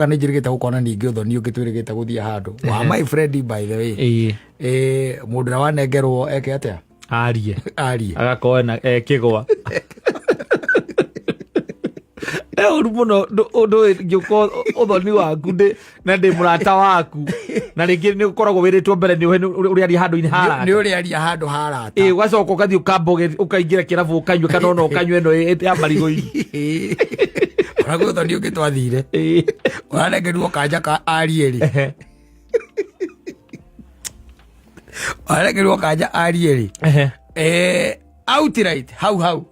kana njirigite gukona ningi uthoni ungitwirigite guthia handu wa my friend by the way mundu na wanengerwo eke atia arie agakoena kigwa uru muno undu ngiko uthoni waku na ndi murata waku na ringi ni ukoragwo wiritwo mbere ni uri ari handu-ini harata ni uri ari handu harata wacoka ukathi ukamboge ukaingira kirabu ukanywa kana no ukanywa eno ya marigo-ini Ragu uthoni ungitwathire wanengerwo kanja ka arieri wanengerwo kanja arieri outright how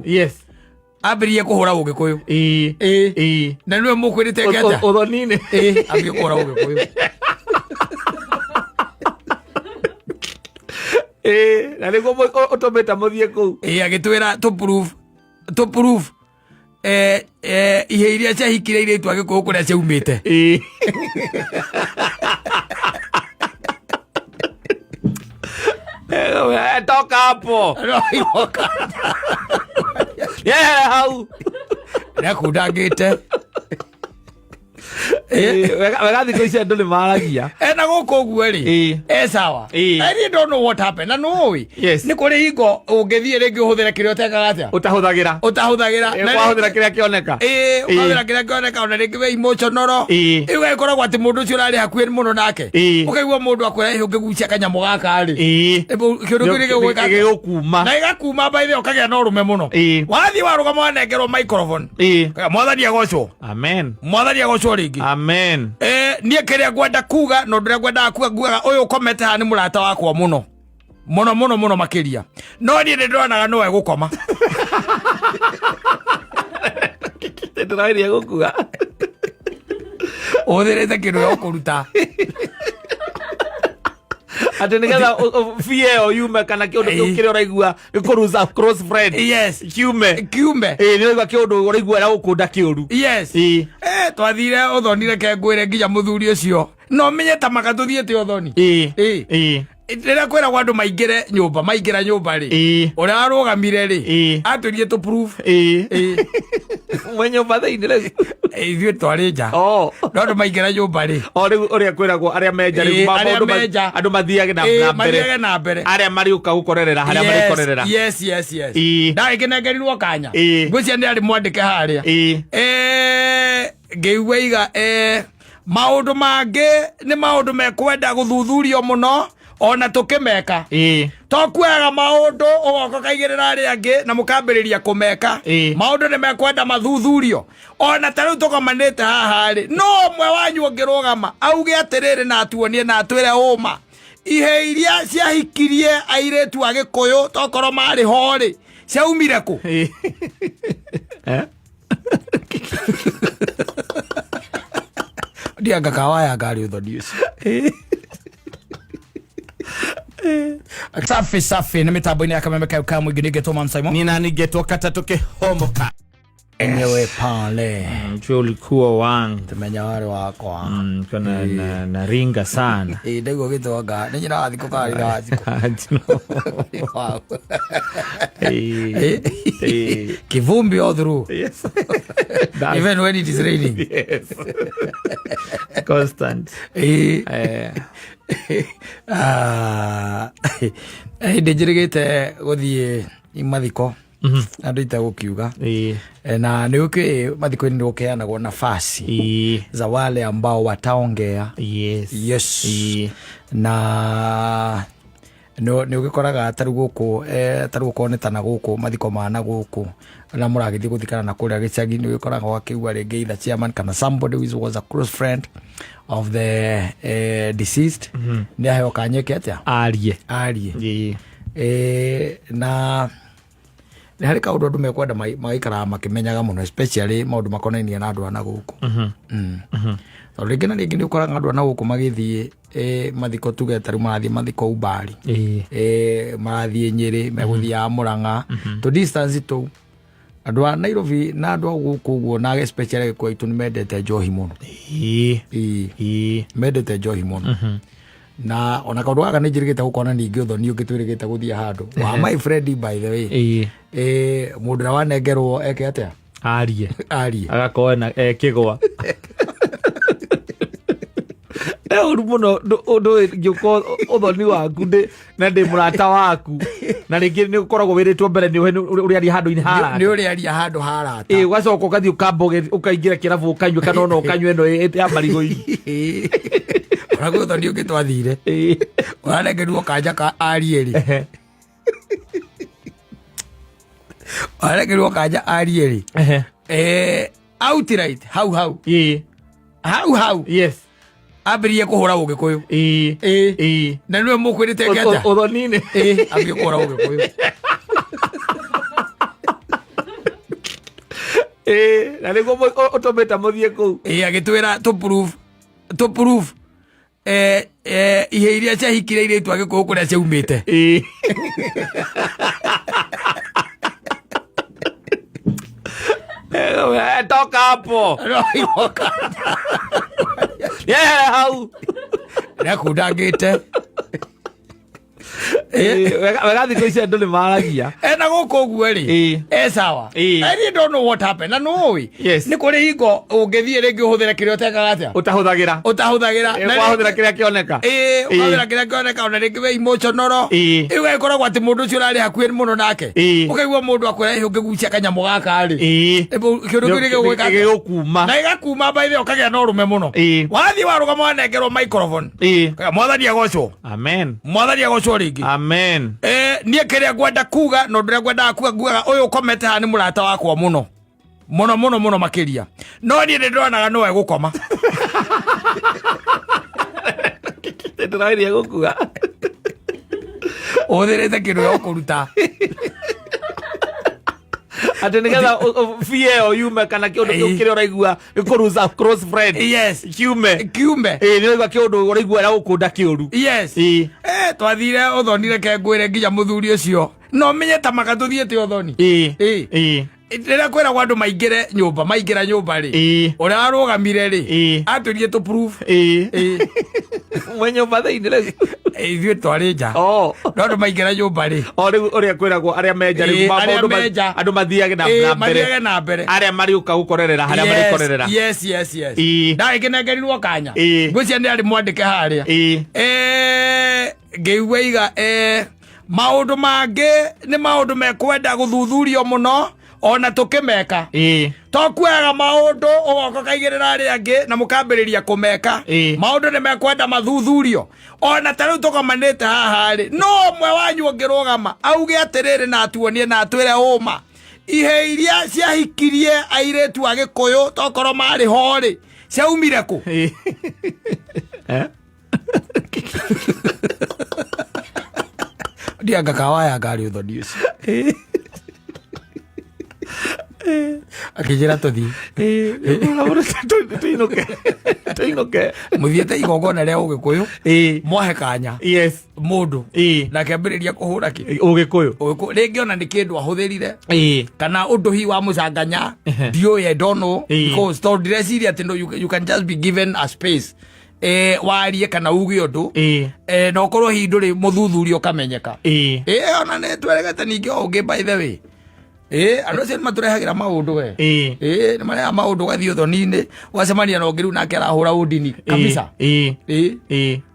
yes abirie kuhura ugikuyu na niwe mukwirite ngeta uthoni-ini abirie kuhura ugikuyu na niguo utumite muthie kuu agitwira to prove ihe iria ciahikire iretu agikuyu kuria ciaumite toka hapo hau nakundangite wega thikå ici andå nä maragia na gå kå guo rä sawa I don't know what happened na no nä kå rä hingo å ngä thiä rä ngä å hå thä ra kä rä a å tekaga atä å tahå thagä ra kwahå thä ra kä rä a kä oneka å kahå thä ra kä rä a kä oneka ona rä ngä we emotionoro ä u gagäkoragwo atä må ndå å cio å rarä hakuä må no nake å kaigua må ndå akwä ra å ngä gucia kanyamå gaka rä kä ndå kä rä gä gå kuma na igakuma mbaithä å kagä a no rå me må no wathiä warå gama wanengerwo microphone mwathani agocwo mwathani agocwo rä ngä amen niä kä rä a ngwenda kuga no ndå rä a ngwendaga kuga nguaga å yå ũkomete haha nä må rata wakwa må no makä ria no niä nä ndäronaga no egå koma ndä rairie gå kuga å thä rä te kä ndå gä a å kå ruta atä nä getha bia ä yo yume kana kä å ndå kä u kä rä a å raigua gä kå ruza close friend kiume nä raigua kä å ndå å raigua ä ra gå kå nda kä å ru twathire å thoni reke ngwä re nginya må thuri å cio no menye ta magatå thiä te å thoni rä rä a kwä ragwo andå maingä re nyå mba rä å rä a warå gamire rä atå rie tå mwenye mbathä-inä rä ithuä twarä nja no andå maingä ra nyå mba rä rä u å rä a kwä ragwo arä a menja andå mathiage na mbere arä a marä å ka gå korerera harä a marä korerera ndagä kä nengerirwo kanya ngwä cia nä arä mwandä ke harä a ngä igua iga maå ndå mangä nä maå ndå mekwenda gå thuthurio må no ona tå kä meka tokuaga maå ndå å goka kaigä rä ra arä angä na må kambä rä ria kå meka maå ndå nä mekwenda mathuthurio ona ta rä u tå gomanä te haha rä no mwe wanyu å ngä rå gama auge atä rä rä na atuonie na atwä re å ma ihe iria ciahikirie airä tu agä kå yå tokorwo marä ho rä ciaumire kå ndianga kawaya ngarä å thoni å cio safi nä mä tambo-inä ya kameme kau ka må ingä nä ngetwo mamsaimo nina ningetwo kata tå kä homoka enyewe pale chwe ulikuwa wangu tumenya warä wakwa kana na ringa sana ndaigua gä tonga nä nyina wathikå karä kä vumbi all through even when it is raining constant ndä njä rä gä te gå thiä mathiko andå itagå kiuga na nä å kä mathiko-inä nä gå keanagwo nafasi za wale ambao wataongea na nä å gä koraga tarä gå kå netana gå kå mathiko mana gå kå na må ragä thiä gå thikana na kå rä a gä cagi nä å gä koragwo akä ua rä ngä itha chairman kana somebody who was a close friend of the deceased nä aheo kanyeke atä arie na nä harä kaå ndå andå mekwenda magaikaraga makä menyaga må no especially maå ndå makonainie na andå ana gå kå tondå rä ngä na rä ngä nä å koraga andå ana gå kå magä thiä mathiko tuge tarä marathiä mathiko umbari marathiä nyä rä megå thiaga må ranga tå distance tå andå a Nairobi na andå a gå kå guo na especially gä kå aitå nä mendete njohi må no mendete njohi må no na ona kaundu gaka nijirigite gukona ningi uthoni ungitwirigite guthia handu wa my friend by the way mundu na wanengerwo eke atia arie agakorwo na kĩgwa ũru mũno ũndũ ngĩũkorwo ũthoni waku na ndĩ mũrata waku na rĩngĩ nĩ ũkoragwo wĩrĩtwo mbere nĩ ũrĩa aria handũ-inĩ harata nĩ ũrĩa aria handũ harata ũgacoka ũgathiĩ ũkamba ũkaingĩra kĩrabu ũkanyua kana ona ũkanyua ĩno ya marigũ-inĩ ona gwĩ ũthoni ũngĩ twathire ũrarengerirwo kanja ka Ariel ũrarengerirwo kanja Ariel outright hau yes ambĩrĩrie kũhũra Ũgĩkũyũ na nĩwe mũkwĩrĩte nganja ũthoni-inĩ ambĩrĩrie kũhũra Ũgĩkũyũ na nĩguo ũtũmĩte mũthiĩ kũu agĩtwĩra to prove ihe iria ciahikire irĩtu Agĩkũyũ kũrĩa ciaumĩte toka hapo hau nakundangĩte wega thikũ ici andũ nĩ maragia na gũkũ ũguo rĩ sawa I don't know what happened na nĩũĩ nĩ kũrĩ hingo ũngĩthiĩ rĩngĩ ũhũthĩre kĩrĩa ũtekaga atĩa ũtahũthagĩra kwahũthĩra kĩrĩa kĩoneka ũkahũthĩra kĩrĩa kĩoneka ona rĩngĩ we emotional rĩu gagĩkoragwo atĩ mũndũ ũcio ũrarĩ hakuhĩ mũno nake ũkaigua mũndũ akwĩra ũngĩgucia kanyamũ gaka rĩ kĩũndũ kĩu gĩgũkuma na gĩgakuma by the way ũkagĩa na ũrũme mũno wathiĩ warũgama wanengerwo microphone mwathani agocwo mwathani agocwo rĩngĩ amen niĩ kĩrĩa ngwenda kuga na ũndũ ũrĩa ngwendaga kuga nguaga ũyũ ũkomete haha nĩ mũrata wakwa mũno makĩria no niĩ nĩ ndĩronaga no egũkoma ndĩroirie gũkua ũhũthĩrĩte kĩndũ gĩa gũkũruta atĩ nĩgetha bia ĩyo yume kana kĩũndũ kĩu kĩrĩa ũraigua gĩkũruza close friend kiume nĩ ũraigua kĩũndũ ũraigua ũrĩa gũkũnda kĩũru twathire ũthoni reke ngwĩre nginya mũthuri ũcio no menye ta maka tũthiĩte ũthoni rĩrĩa kwĩragwo andũ maingĩra nyũmba rĩ ũrĩa warũgamire rĩ atũrie to prove mwe nyũmba thĩinĩ rĩu ithuĩ twarĩ nja no andũ maingĩra nyũmba rĩ rĩu ũrĩa kwĩragwo arĩa menja rĩu andũ mathiage na mbere arĩa mariũka gũkorerera harĩa marikorerera ndagĩkĩnengerirwo kanya ngwĩcia nĩ arĩ mwandĩke harĩa ngĩigua iga maũndũ mangĩ nĩ maũndũ mekwenda gũthuthurio mũno ona tũkĩmeka tokwoyaga maũndũ ũgoka kaigĩrĩra arĩa angĩ na mũkambĩrĩria kũmeka maũndũ nĩ mekwenda mathuthurio ona ta rĩu tũgomanĩte haha rĩ no ũmwe wanyu ũngĩrũgama auge atĩrĩrĩ na atuonie na atwĩre ũma ihe iria ciahikirie airĩtu a Gĩkũyũ tokorwo marĩ ho rĩ ciaumire kũ ndianga kawaya ngari ũthoni ũcio akĩnjĩra tũthiĩ tũinũke mũthiĩte igongona rĩa Ũgĩkũyũ mwahe kanya mũndũ na akĩambĩrĩria kũhũra Ũgĩkũyũ rĩngĩ ona nĩ kĩndũ ahũthĩrire kana ũndũ hi wa mũcanganya ndiũĩ I don't know because tondũ ndireciria atĩ no you can just be given a space warie kana uge ũndũ na ũkorwo hi ndũrĩ mũthuthurio ũkamenyeka ona nĩ tweregete ningĩ ũngĩ by the way andũ acio nĩ matũrehagĩra maũndũ we nĩ marehaga maũndũ ũgathiĩ ũthoni-inĩ wacemania na ũngĩ rĩu nake arahũra ũndini kabisa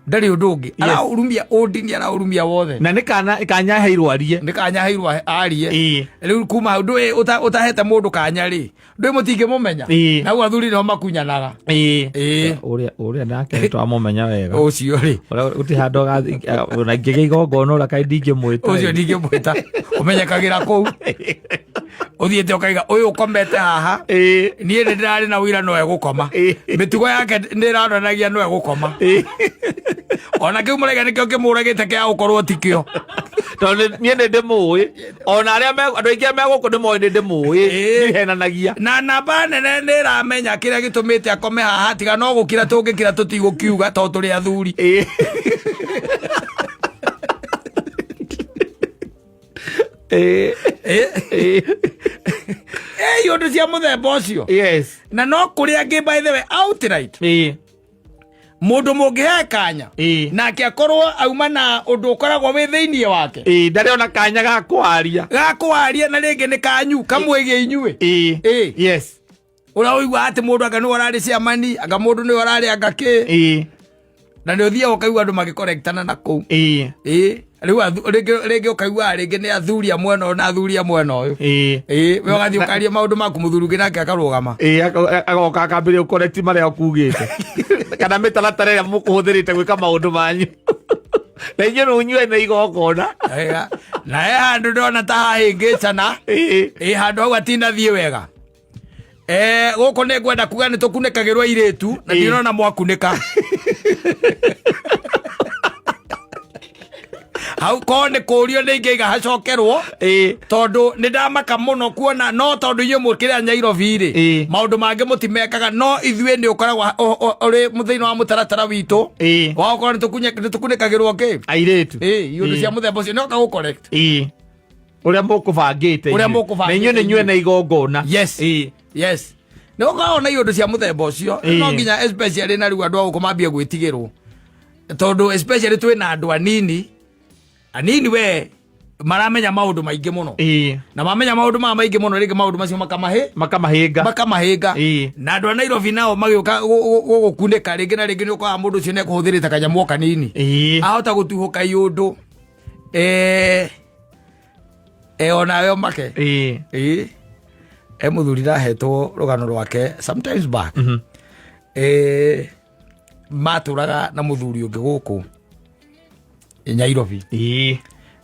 ndarĩ ũndũ ũngĩ araurumia ũndini araurumia wothe na nĩ kanya heirwo arie rĩu kuma hau ndũĩ ũtahete mũndũ kanya rĩ ndũĩ mũtingĩmũmenya nau athuri nĩho makunyanaga ũrĩa nake nĩtwamũmenya wega ũcio rĩ gũtirĩ handũ ona ingĩgĩa igongona ũrĩa kaĩ ndingĩmwĩta ũcio ndingĩmwĩta ũmenyekagĩra kũu ũthiĩte ũkaiga ũyũ ũkomete haha niĩ nĩ ndĩrarĩ na wĩra no egũkoma mĩtugo yake nĩ ĩronanagia no egũkoma ona kĩu mũraiga nĩkĩo kĩmũragĩte kĩa gũkorwo tikĩo tondũ niĩ nĩ ndĩmũĩ ona arĩa andũ aingĩ megũkũ ndĩmoĩ nĩ ndĩmũĩ ndihenanagia na namba nene nĩ ĩramenya kĩrĩa gĩtũmĩte akome haha tiga no gũkira tũngĩkira tũtigũkiuga tondũ tũrĩ athuri yũndũ cia mũthemba ũcio na no kũrĩa angĩ by the way outright mundu mungihe kanya nake akorwo auma na undu ukoragwo wi thiini wake ndari ona kanya gakwaria na ringi ni kanyu kamwegie inyue yes ura uigua ati mundu anga ni orari ciamani anga mundu ni orari anga ki na ni uthia ukaigua andu magikorektana na kou riu ringi ukaigua ringi ni athuria mwena na athuria mwena uyu we ugathii ukaria maundu maku muthuru ngi nake akarugama agoka akambire ukorect maria ukugite kana mitaratara ria mukuhuthirite gwika maundu manyu na inyo no nyue na igokona na handu ndona ta hahingicana handu hau atina thie wega guku ni ngwenda kuga ni tukunekagirwo iritu na ndirona mwakunika hau ko ni kurio ni ngeiga hacokerwo tondu ni ndamaka muno kuona no tondu inyu mukire Nyairobi ri maundu mangi mutimekaga no ithue ni ukoragwa uri muthiini wa mutaratara witu wa ukorwo ni tukunekagirwo ki airitu iundu cia muthemba ucio no ka correct uria mukubangite na inyu ni nyue na igongona yes no kaona iundu cia muthemba ucio no nginya especially na riu andu aguko mambie gwitigirwo tondu especially twina andu anini we maramenya maundu maingi muno na mamenya maundu maingi muno ringi maundu macio makamahinga na andu a Nairobi nao magiuka gukuneka ringi na ringi ni ukaga mundu ucio ne kuhuthirite kanyamu kanini ahota gutuhuka iundu onawe make muthuri rahetwo rugano rwake sometimes back maturaga na muthuri ungi guku Nyairobi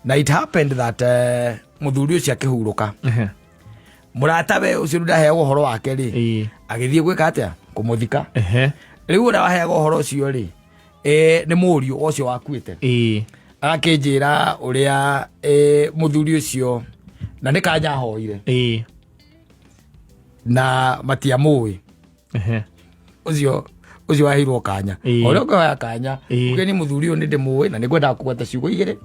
na it happened that muthuri ucio akihuruka muratawe ucio ndaheagwo horo wake ri agithie gwika atia kumuthika riu ura waheagwo horo ucio ri ni murio ucio wakuite agakinjira uria muthuri ucio na nikanya hoire na matiamui ucio wahirwo kanya orio kwa kanya ukeni muthuri uyu ni ndimuwe na nigwenda kugweta ciugo igire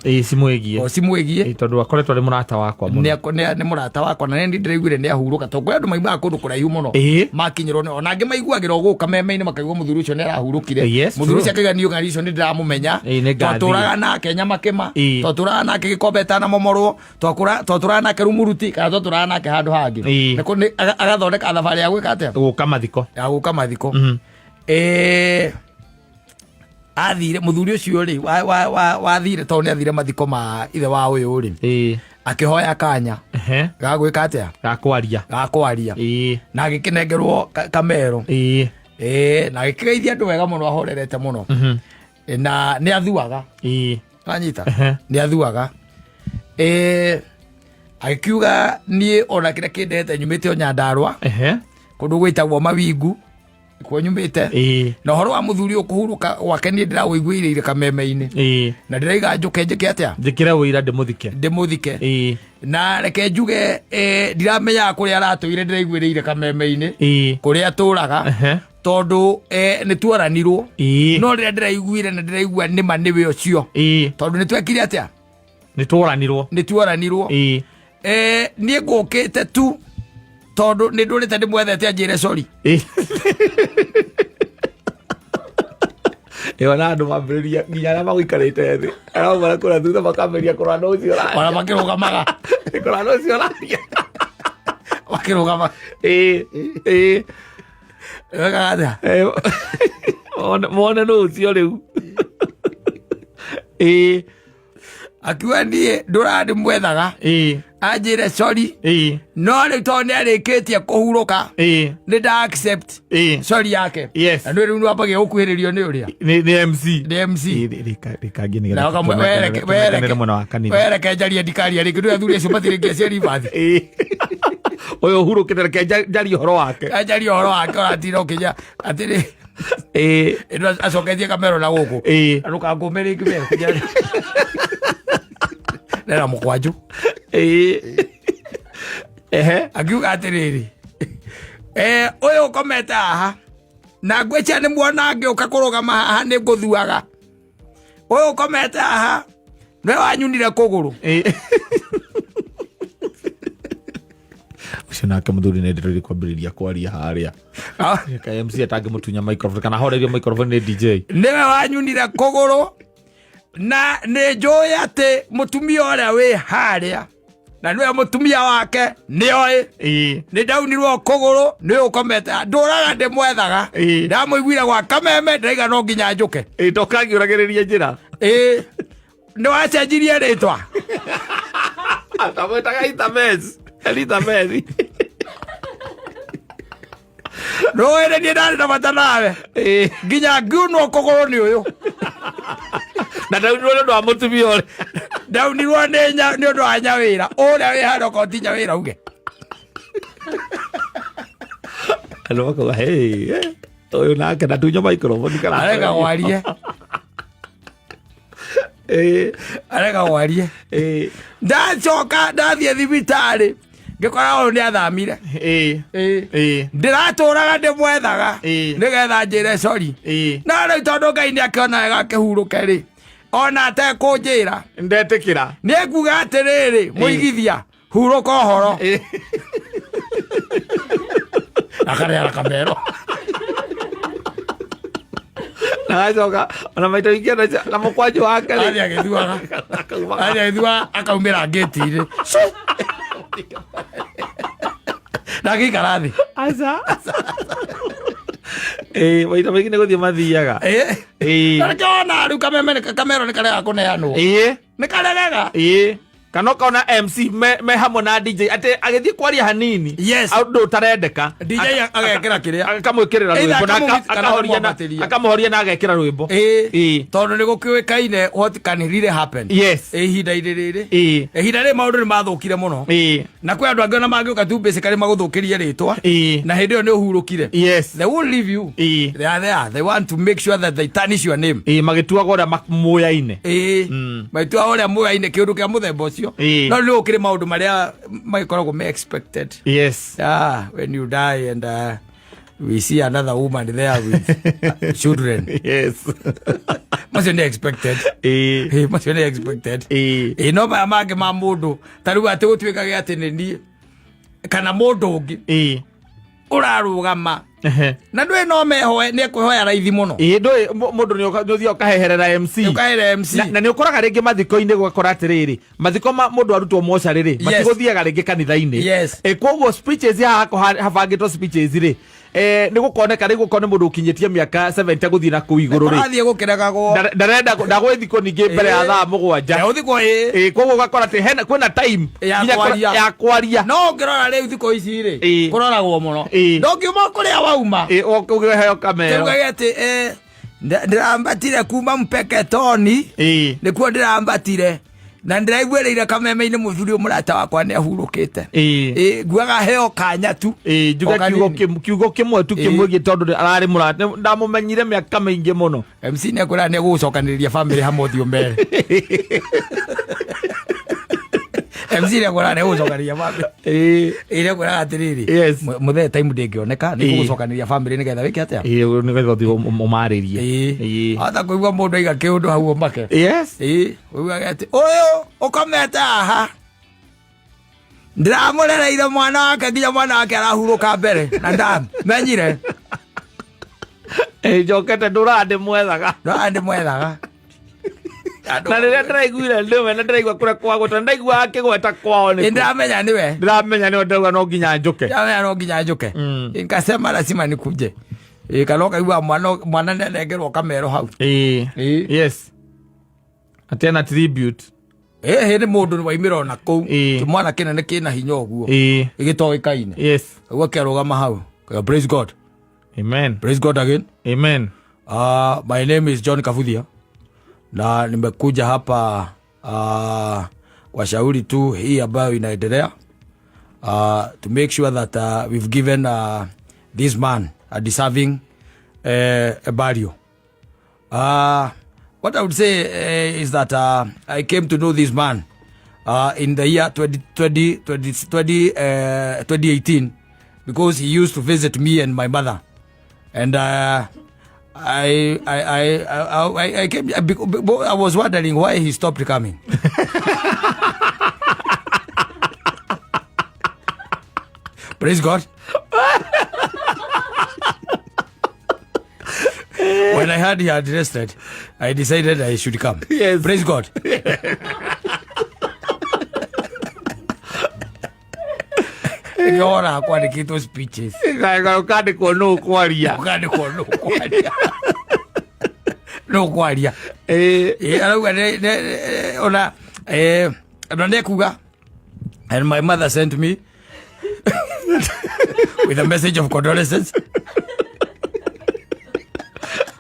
simwegie tondu akoretwo ni murata wakwa muno ni murata wakwa na ndi ndiraiguire ni ahuruka tondu andu maimaga kundu kuraihu muno makinyirwo ni ona angi maiguagira uguka meme-ini makaigua muthuri ucio ni arahurukire muthuri ucio akiganio ngari icio ni ndiramumenya twaturaga nake nyamakema twaturaga nake gikombeta na momorwo twaturaga nake rumuruti kana twaturaga nake handu hangi agathondeka thabari ya gwika atia guka mathiko athire muthuri ucio ri wathire tondu ni athire mathiko ma ithe wa uyu ri akihoya kanya gagwika atia gakwaria na agikinengerwo kamero na agikigeithia andu wega muno ahorerete muno na ni athuaga anyita ni athuaga akiuga ni ona kira kindete nyumite o Nyandarua kundu gwitagwo Mawingu kwa nyumite na horo wa muthuri ukuhuruka wake ni ndira wiguire kameme-ini na ndiraiga njuke njike atia njikire wira ndimuthike na reke njuge ndiramenya kuria aratuire ndiraiguire kameme-ini kuria aturaga tondu ni twaranirwo no rira ndiraiguire na ndiraigua nima niwe ucio tondu ni twekire atia ni twaranirwo ni ngukite tu tondu ni ndurite ndimwethete anjire sorry ona andu mambiriria nginya aria maguikarite thi arao marakura thutha makamberia kurana ucio ona makirugamaga kurana ucio raria makirugama wega mona no ucio riu akiwa nie ndurandi mwethaga anjire sorry no riu tondu niarikitie kuhuruka ni nda accept sorry yake na ndu riu wambagia gukuhiririo ni uria ni MC rikangi ni wereke njarie ndikaria ringi ndu athuri acio mathiringia ciari bathi uyu hurukite reke njarie horo wake oratira ukinya atiri ndu acoketie kamero na guku aruka ngumiri ngimero nera mukwanju akiuga atiriri uyu ukomete haha na ngwicia ni muona ngiuka kurugama haha ni nguthuaga uyu ukomete haha niwe wanyunire kuguru ucio nake muthuri nendereire kwambiriria kwaria haria ka MC atange mutunya microphone kana horerio microphone ni DJ niwe wanyunire kuguru na nĩ njũĩ atĩ mũtumia ũrĩa wĩ harĩa na nĩwe mũtumia wake nĩoĩ nĩ ndaunirwo kũgũrũ nĩ ũkomete ndũraga ndĩmwethaga ndamũiguire gwa kameme ndĩraiga no nginya njũke ndokangĩũragĩrĩria njĩra nĩ wacenjirie rĩtwa atamwĩtaga Elizabeth rũĩ nĩ ndarĩ na bata nawe nginya ngiunwo kũgũrũ nĩ ũyũ na ndaunirwo nĩ ũndũ wa mũtumia ũrĩa ndaunirwo nĩ ũndũ wa nyawĩra ũrĩa wĩ handũ okorwo ti nyawĩra uge andũ makauga ũyũ nake ndatunya microphone kana arega gwarie arega gwarie ndacoka ndathiĩ thibitarĩ ngĩkora ũyũ nĩ athamire ndĩratũraga ndĩmwethaga nĩgetha njĩre sorry no rĩu tondũ Ngai nĩ akĩona wega kĩhurũke rĩ ona atekũnjĩra ndetĩkĩra nĩ nguga atĩrĩrĩ mũigithia hurũka ũhoro akarĩara kamero nagacoka ona maita ingĩ na mũkwanjũ wake rĩ agĩthuaga akaumĩra ngĩti-inĩ ndagĩikara thĩ maita maingĩ nĩ gũthiĩ mathiaga nĩkĩona rĩu kamero nĩ karega kũneanwo nĩ karega kana ũkona MC me hamwe na DJ atĩ agĩthiĩ kwaria hanini ũndũ ũtarendeka DJ agekĩra kĩrĩa akamwĩkĩrĩra rwĩmbo na akamũhoria na agekĩra rwĩmbo tondũ nĩ gũkĩũĩkaine what can really happen ihinda-inĩ rĩrĩ ihinda rĩrĩ maũndũ nĩ mathũkire mũno na kwĩ andũ angĩ ona mangĩũka tu basically magũthũkĩrie rĩtwa na hĩndĩ ĩyo nĩ ũhurũkire they won't leave you they are there they want to make sure that they tarnish your name magĩtuaga ũrĩa muoya-inĩ magĩtuaga ũrĩa muoya-inĩ kĩũndũ kĩa mũthemba ũcio no nĩ ũkĩrĩ maũndũ marĩa magĩkoragwo me expected when you die and we see another woman there with children macio nĩ expected macio nĩ expected no maya mangĩ ma mũndũ ta rĩu atĩ gũtuĩkage atĩ nĩ niĩ kana mũndũ ũngĩ ũrarũgama na ndũĩ no mehoe nĩ ekwĩhoya raithi mũno ndũĩ mũndũ nĩ ũthiĩ ũkaheherera MC na nĩ ũkoraga rĩngĩ mathiko-inĩ gwakora atĩrĩrĩ mathiko mũndũ arutwo mocarĩ-rĩ matigũthiaga rĩngĩ kanitha-inĩ koguo speeches habangĩtwo speeches rĩ nĩ gũkoneka rĩu gũkorwo nĩ mũndũ ũkinyĩtie mĩaka 70 gũthiĩ na kũu igũrũ rĩ athiĩ gũkĩregagwo ndarenda ndagwĩthikwo ningĩ mbere ya thaa mũgwanja koguo ũgakora atĩ kwĩna time ya kwaria no ũngĩrora rĩu thikũ ici rĩ kũroragwo mũno ndũngiuma kũrĩa wauma ũkĩheo kamero tũgage atĩ ndĩrambatire kuma Mpeketoni nĩkuo ndĩrambatire na ndĩraiguĩrĩire kameme-inĩ mũthuri mũrata wakwa nĩ ahurũkĩte nguaga heo kanya tu njuga kiugo kĩmwe tu kĩmwe tondũ ararĩ mũrata ndamũmenyire mĩaka mĩingĩ mũno MC nĩ ekwĩra nĩ gũgũcokanĩrĩria bamĩrĩ hamwe ũthiũ mbere MC nĩ ekwĩra nĩ gũgũcokanĩrĩria bamĩrĩ nĩ ekwĩra atĩrĩrĩ mũthee time ndĩngĩoneka nĩ gũgũcokanĩrĩria bamĩrĩ nĩgetha wĩke atĩa nĩgetha ũthiĩ ũmarĩrie hata kũigua mũndũ aiga kĩũndũ hau ũmake ũigage atĩ ũyũ ũkomete haha ndiramũrereire mwana wake nginya mwana wake arahurũka mbere na ndamenyire njokete ndũrandĩmwethaga na rĩrĩa ndĩraiguire ndĩwe na ndĩraigua kũrĩa kwagũta ndaiguaga akĩgweta kwao ndĩramenya nĩwe ndauga no nginya njũke nkasema lazima nikuje kana ũkaigua mwana nĩanengerwo kamero hau atena tribute nĩ mũndũ waimĩra ona kũu kĩmwana kĩnene kĩna hinya ũguo gĩtoĩkaine ũguo akĩarũgama hau praise God praise God again my name is John Kavuthia na nimekuja hapa kwa shauri tu hii ambayo inaendelea to make sure that we've given this man a deserving a burial. What I would say is that I came to know this man in the year 2018 because he used to visit me and my mother, and I came. I was wondering why he stopped coming. Praise God. When I heard he had rested, I decided I should come. Yes. Praise God. Ngora kwa nikito speeches. Ukande kwa no kwaria. Ukande kwa no kwaria. No kwaria. Arauga ona nekuga, and my mother sent me with a message of condolences.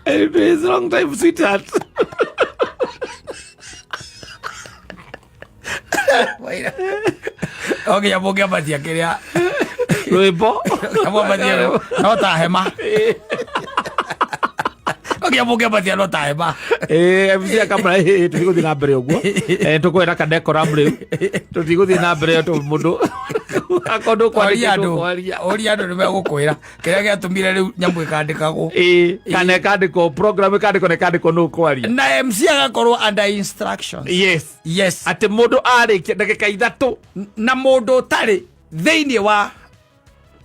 It's a long time, sweetheart. Okay, ya bogia batia kiria. Rwimbo. Abo batia no ta hema. Okay, bogia batia no ta hema. MC akamra tutigothi na mbere uguo. Tukwera kadekora mbere. Tutigothi na mbere to mundu. Akondo kwa oria andu nimegukwira kiria giatumire riu nyamu ikandikagwo kana kandiko program kandiko no kwaria na MC agakorwo under instructions. Yes ati mundu arikia ndagika 3 na mundu tari thiini wa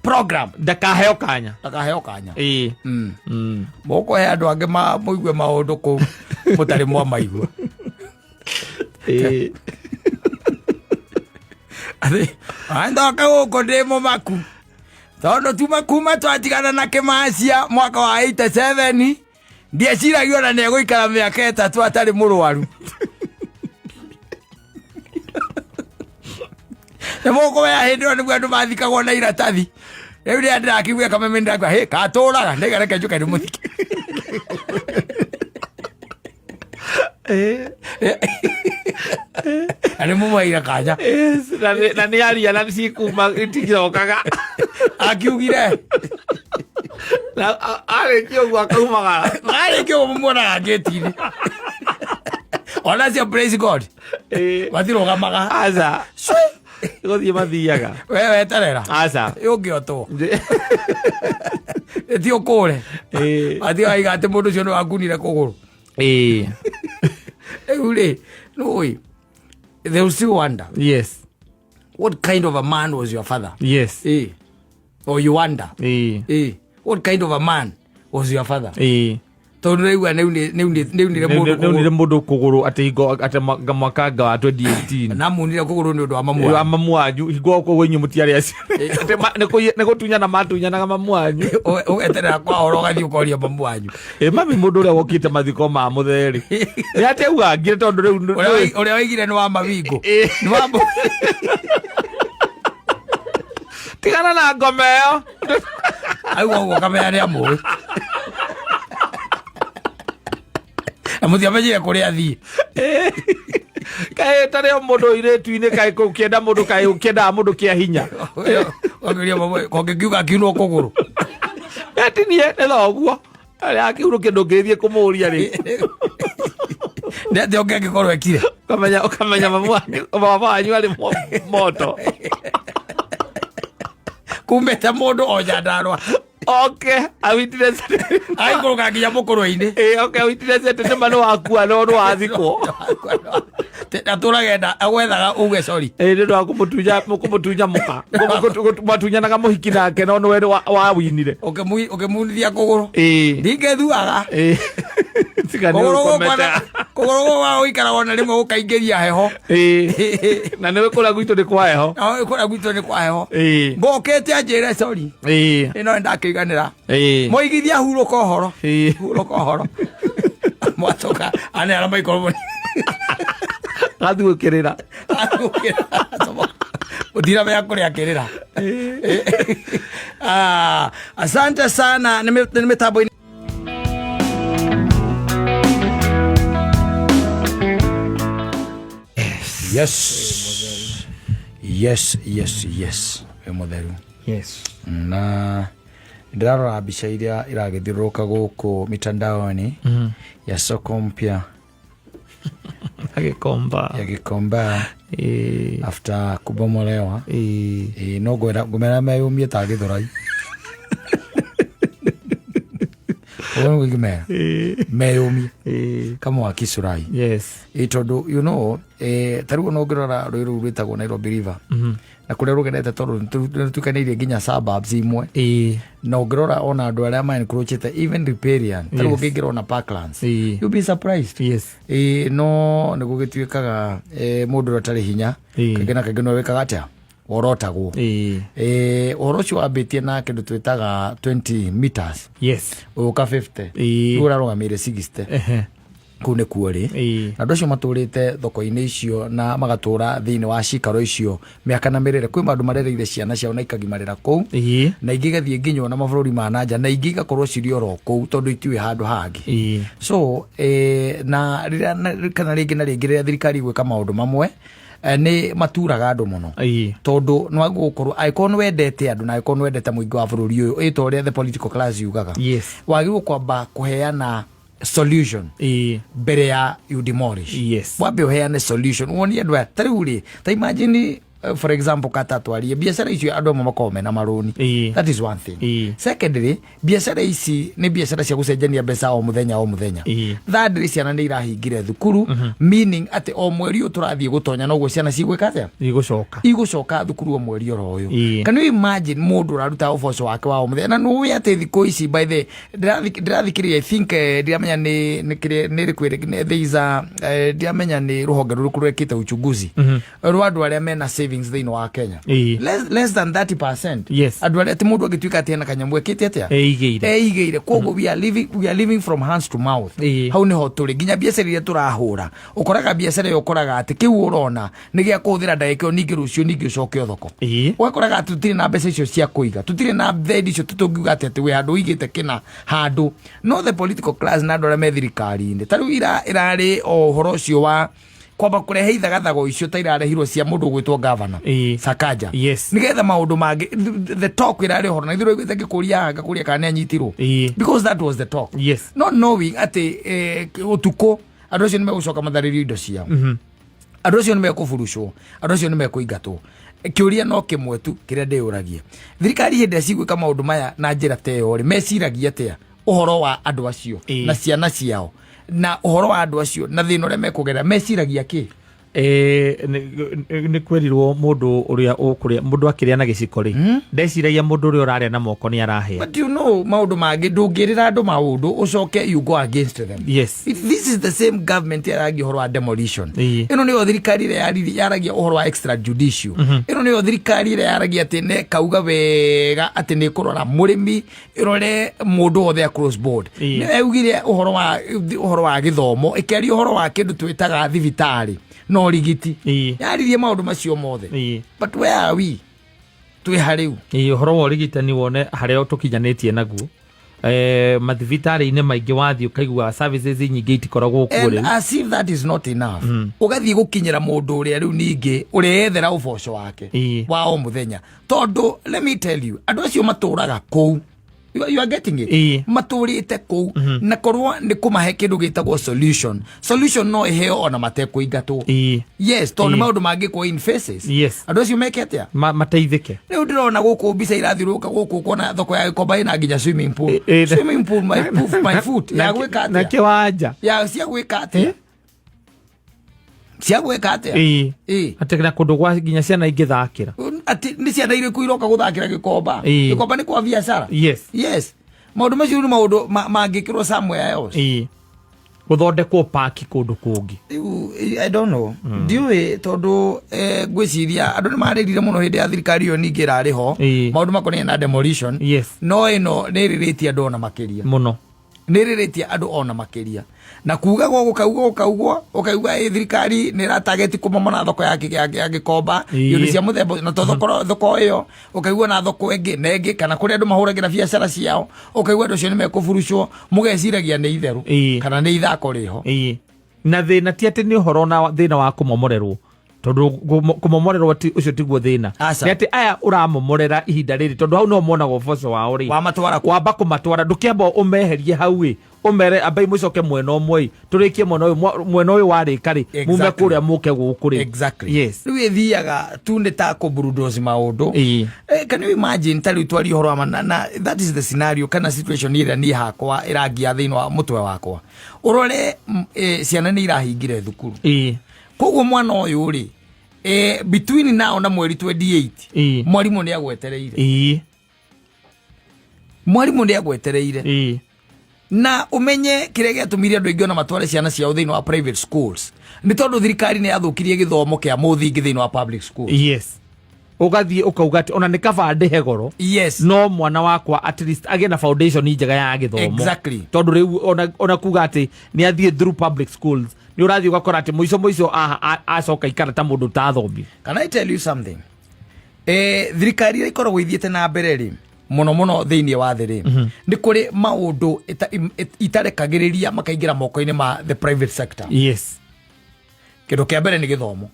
program ndakaheo kanya moko he andu angi muigue maundu ku mutari mwa maigua andoka guku ndi mumaku tondu tuma kuma twatigana na Kimacia mwaka wa 87 ndieciragio na neguikara miaka 3 atari murwaru nemoko ya hindi ndo niguo andu mathikagwo na iratathi riu ria ndirakiuga kameme ndakwa he katuraga ndigareke njuke ndi muthiki ani mumaira kanya na ni aria na cikuma itigirokaga akiugire na arikio gwa kaumaga arikio mumona ngeti-ini ona cia praise God mathirugamaga aza gothie mathiaga wewe terera aca yungiotwo ti ukure athi aiga ati mundu cio ni wakunire kuguru ri no they will still wonder what kind of a man was your father. Or you wonder what kind of a man was your father. Tondu riu neunire mundu kuguru ati hingo ati mwaka wa 2018 na munire kuguru ni undu wa mamu wanyu hingo ko wenyu mutiari acio ati ne gutunyana matunyanaga mamu wanyu eterera kwa horo gathi ukoria mamu wanyu mami mundu uria wokite mathiko ma mutheri ni ati uga ngire tondu riu uria waigire ni wa mawingu ni wa tigana na ngome yo au ugo kamenya ni amui amuthia menyire kuria thi kae tare mundu iretu-ini kae kukienda mundu kae ukienda mundu kia hinya wagiria mama kongiuga kiuno kuguru ati nie elo uguo ari akiuru kindu ngithie kumuria ri ndio ongekorwo ekire ukamenya mama wanyu ari moto kumbe ta mundu onyandarwa awitire ai kuruga nginya mukuru-ini awitire tete mano wakua no wathikwo aturagenda agwethaga uge sorry ndio akumutunya muka matunyanaga muhiki nake no we wa winire ukimunithia kuguru ndingethuaga kuguru wa uikara wona rimwe ukaingiria heho na niwe kura gwitu ni kwa heho ngokete anjire sorry ino ndakiganira moigithia huruka horo mwatoka ane ala maikorwo gathukirira udira ya kuria kirira asante sana nimetabo yes mutheru na ndirarora mbica iria iragithiuruka guku mitandaoni ya soko mpya Gikomba after kubomolewa no ngumera meyumie ta githurai ngumera meyumie kama wa kisurai tondu you know tariu no ngirora rwiru rwitagwo Nairobi River na kuria rugenete tondu tukanairie nginya suburbs imwe na ungirora ona andu aria ma encroachete even riparian taru ngingira ona Parklands you'll be surprised no ni gugituikaga mundu atari hinya kagena kageno wekaga atia orotagwo uhoro ucio wambitie na kindu twitaga 20 meters uka 50 urarugamire 60 kune kuori na ndocio maturite thoko-ini icio na magatura thiini wa cikaro icio miaka na mirire kwi mandu marereire ciana ciao na ikagimarira kou na ingigathie nginya na mabururi ma nanja na ingiga korwo cirio ro kou tondu itiwe handu hangi so na kana ringi na ringi ria thirikari gwika maundu mamwe ni maturaga andu muno tondu no gukorwo aikon wendete andu na aikon wendete muingi wa bururi uyu ito ria the political class yugaga wagi kwamba kuheana solution mbere ya you demolish wabe uheane solution woni andu taruri ta imagine for example kata twarie biashara icio andu makome na maroni that is one thing secondly biashara ici ni biashara cia gucenjania mbeca o muthenya thirdly ciana ni irahingire thukuru meaning ati o mweri uturathie gutonya no ciana cigwika atia igucoka thukuru o mweri oro uyu can you imagine mundu raruta uboco wake wa o muthenya na no we ati thiko ici by the ndirathikiria I think ndiamenya ni rikwire there is a ndiamenya ni ruhonge ruru kurwekite uchunguzi rwandu aria mena savings thini wa Kenya less than 30% andu aria ti mundu agituika ati na kanyamwe kiti atia eigeire kogo we are living from hands to mouth hau ni ho turi ginya biashara iria turahura ukoraga biashara yo koraga ati kiu urona ni gia kuthira ndagika ningi rucio ningi ucoke thoko ukoraga ati tutire na mbeca icio cia kuiga tutire na thedi icio tutungiuga ati we handu igite kina handu no the political class na ndora me thirikari-ini taru irari o horo cio wa kwamba kurehe ithagathago icio tairarehirwo cia mundu gwitwo governor Sakaja nigetha maundu mangi the talk irari horo na ithiro igwite ngikuria ngakuria kana anyitirwo because that was the talk not knowing ati utuko andu acio nimegucoka matharirio indo ciao andu acio nimekuburucwo andu acio nimekuingatwo kiuria no kimwe tu kiria ndiuragie thirikari hindi cigwika maundu maya na njira teo ri meciragia atia uhoro wa andu acio na ciana ciao na uhoro wa andu acio na thina uria mekugera meciragia ki ni kwerirwo mundu uria ukuria mundu akiria na giciko ri ndeciragia mundu uria uraria na moko ni arahia but you know maundu mangi ndungirira andu maundu ucoke you go against them this is the same government yaragi uhoro wa demolition ino ni thirikari ria yaragia uhoro wa extrajudicial ino ni thirikari ria yaragia ati ne kauga wega ati ni kurora murimi irore mundu othe across board ni eugire uhoro wa githomo ikeri uhoro wa kindu twitaga thibitari no rigiti yaririe maundu macio mothe but where are we twi hariu uhoro wa rigitani wone haria tukinyanetie naguo mathibitari-ini maingi wathii ukaigua services nyingi itikoragwo kuri as if that is not enough ugathii gukinyira mundu uria riu ningi ureyethera uboco wake wa o muthenya tondu let me tell you andu acio maturaga kou you are getting it maturite kou na korwa ni kumahe kindu gitagwo solution no iheo ona matekuingatwo tondu maundu mangi ko in faces andu acio meketea mateithike riu ndirona guku mbica irathiruka guku kona thoko ya Gikomba ina nginya swimming pool my foot ya gwika atia na kiwanja ya cia gwika atia cia gwika atia atekena kundu gwa nginya ciana ingithakira ati ni ciana iriku iroka guthakira Gikomba Gikomba ni kwa biashara maundu macio ni maundu mangikirwo somewhere else guthondekwo park kundu kungi I don't know ndiwe tondu gwiciria andu ni maririre muno hindi ya thirikari yo ningi rariho maundu makonie na demolition no ino ni riritie andu ona makiria muno niriritie andu ona makiria na kuuga ukaugwa thirikari ni ratageti kumomona thoko ya Gikomba yoni cia muthemba na thoko iyo ukaigwa na thoko engi kana kuri andu mahuragira biashara ciao ukaigwa andu cio ni mekuburucwo mugeciragia ni itheru kana ni ithako riho na thina ti ati ni uhoro na thina wa kumomorerwo tondu kumomorerwo ucio tiguo thina ni ati aya uramomorera ihinda riri tondu hau no monaga uboco wao ri wamba kumatwara ndukiamba umeherie hau umere abai mucoke mwena umwe turikie mwena uyu warika ri mume kuria muke guku ri riu ithiaga tu ni ta ku bulldoze maundu can you imagine tari twari uhoro na that is the scenario kana situation ira ni hakwa iragia thini wa mutwe wakwa urore ciana ni irahingire thukuru koguo mwana uyu ri between now na mweri 28 mwarimu ni agwetereire mwarimu ni agwetereire na umenye kire giatumire andu aingi ona matware ciana ciao thiini wa private schools ni tondu thirikari ni yathukirie githomo kia muthingi thiini wa public schools. Yes, ugathie ukaugati ona ni kabande hegoro. Yes, no mwana wakwa at least again na foundation njega ya githomo. Exactly, tondu riu ona kugati ni athie through public schools ni urathie ugakora ati muico acoka ikara ta mundu tathomi. Can I tell you something? Thirikari ikoragwo ithiete na mbere ri muno thiini wa thiri ni kuri maundu itarekagiriria makaingira moko-ini ma the private sector. Yes, kindu kia mbere ni githomo.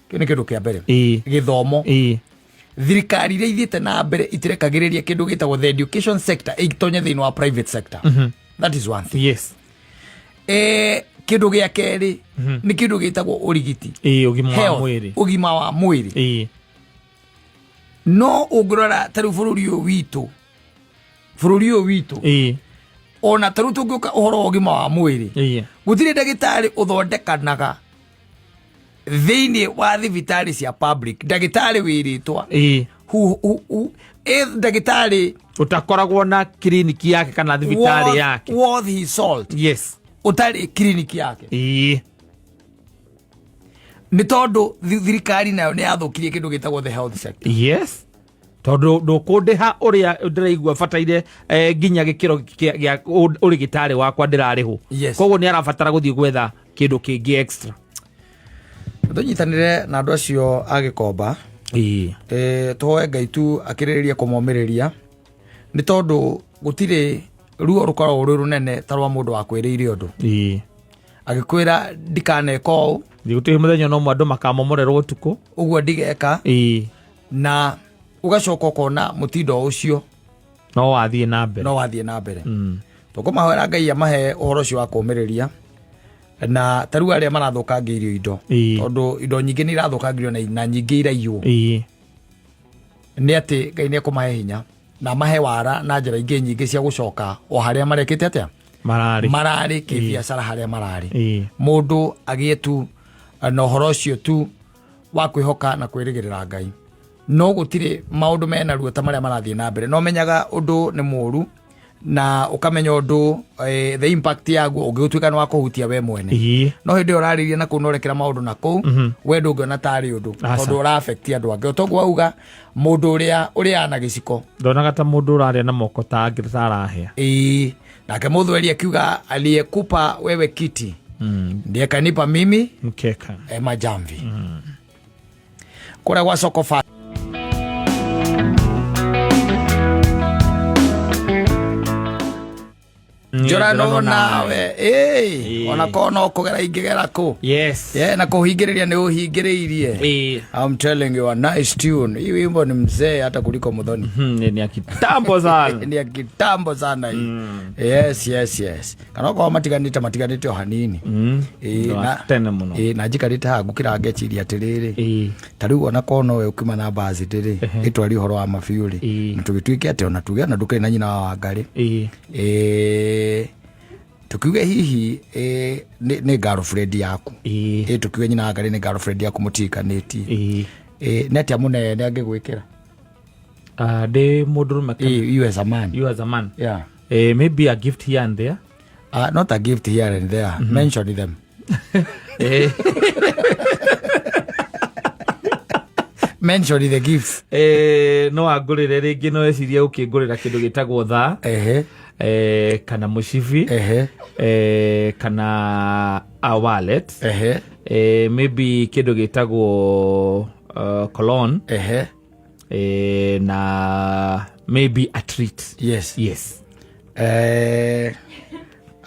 Kini kindu kia mbere githomo. Thirikari iria ithiete na mbere itirekagiriria kindu gitagwo the education sector itonye thiini wa private sector. That is one thing. Yes, kindu gia keri ni kindu gitagwo urigiti. Ugima wa mwiri. No ugurora taru bururi witu ona taru tunguka uhoro ugima wa mwiri gutire ndagitari uthondekanaga thiini wa thibitari cia public ndagitari wiritwa ndagitari utakoragwo na kliniki yake kana thibitari yake worth his salt. Yes, utari kliniki yake ni tondu thirikari nayo ni yathukirie kindu gitagwo the health sector. Yes, tondu ndukundiha uria ndiraigua bataire nginya gikiro gia urigitari wakwa ndirariho. Koguo ni arabatara guthie gwetha kindu kingi extra. Tunyitanire na andu acio agikomba tuhoe Ngai tu akiririria kumomiriria ni tondu gutire ruo rukoragwo ruri runene tarwa mundu wakwiriire undu agikwira ndikaneko gutire muthenya no mwandu makamomorerwo utuku uguo ndigeka na ugacoka ukona mutindo ucio no wathie na mbere tukumahwera Ngai amahe uhoro ucio wa kumiriria na taru aria marathukangirio indo tondu indo nyingi ni irathukangirio na nyingi iraiywo ni ati Ngai ni akumahe hinya na mahe wara na njira ingi nyingi cia gucoka o haria marekete atia marari kibiacara haria marari mundu agietu na uhoro ucio tu wa kwihoka na kwirigirira Ngai no gutire maundu mena ruo ta maria marathie na mbere no menyaga undu ni muru na ukamenya undu the impact yaguo ungituika ni wa kuhutia we mwene no hindi urariria na kunorekera maundu na ku we ndungiona tari undu tondu ura affect andu angi toguo auga mundu uria ana giciko ndonaga ta mundu uraria na moko ta arahia nake muthweri akiuga aliyekupa wewe kiti ndiye kanipa mimi mkeka majamvi kura kwa soko Jorano nawe ona kono kugera ingigera ku. Yes, na kuhingiriria ni uhingiriirie. I'm telling you a nice tune. Hii wimbo ni mzee hata kuliko Muthoni. Ni ya kitambo sana. Ni ya kitambo sana hii. Yes. Kana kwa matiganite o hanini. Na tena muno. Na jikarite ha gukira ngeciria atiriri. Tariu ona kono we ukima na bazi tiri. Itwari horo wa mafiuri. Tugituike ate ona tuge na ndukire na nyina wa Ngari. Tukiuge hihi ni girlfriend yaku tukiuge nyina Ngari ni girlfriend yaku mutikaniti neti amune ne angigwikira de model makam you as a man yeah maybe a gift here and there not a gift here and there mention them mention the gift no agurire ringi no eciria ukingurira kindu gitagwo tha kana mushivi kana a wallet maybe kindu gitagwo cologne na maybe a treat. Yes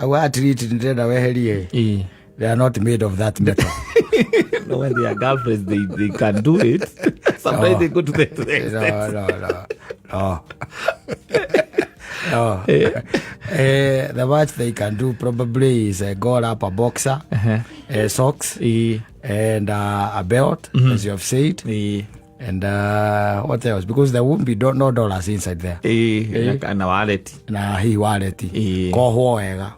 our treat ndenda weherie they are not made of that metal. No, when they are girlfriends, they can do it. Sometimes they go to the extent. No. The much they can do probably is go up a boxer, socks, and a belt, as you have said. And what else? Because there won't be no dollars inside there. Na wallet. Na hii wallet. Koho wega.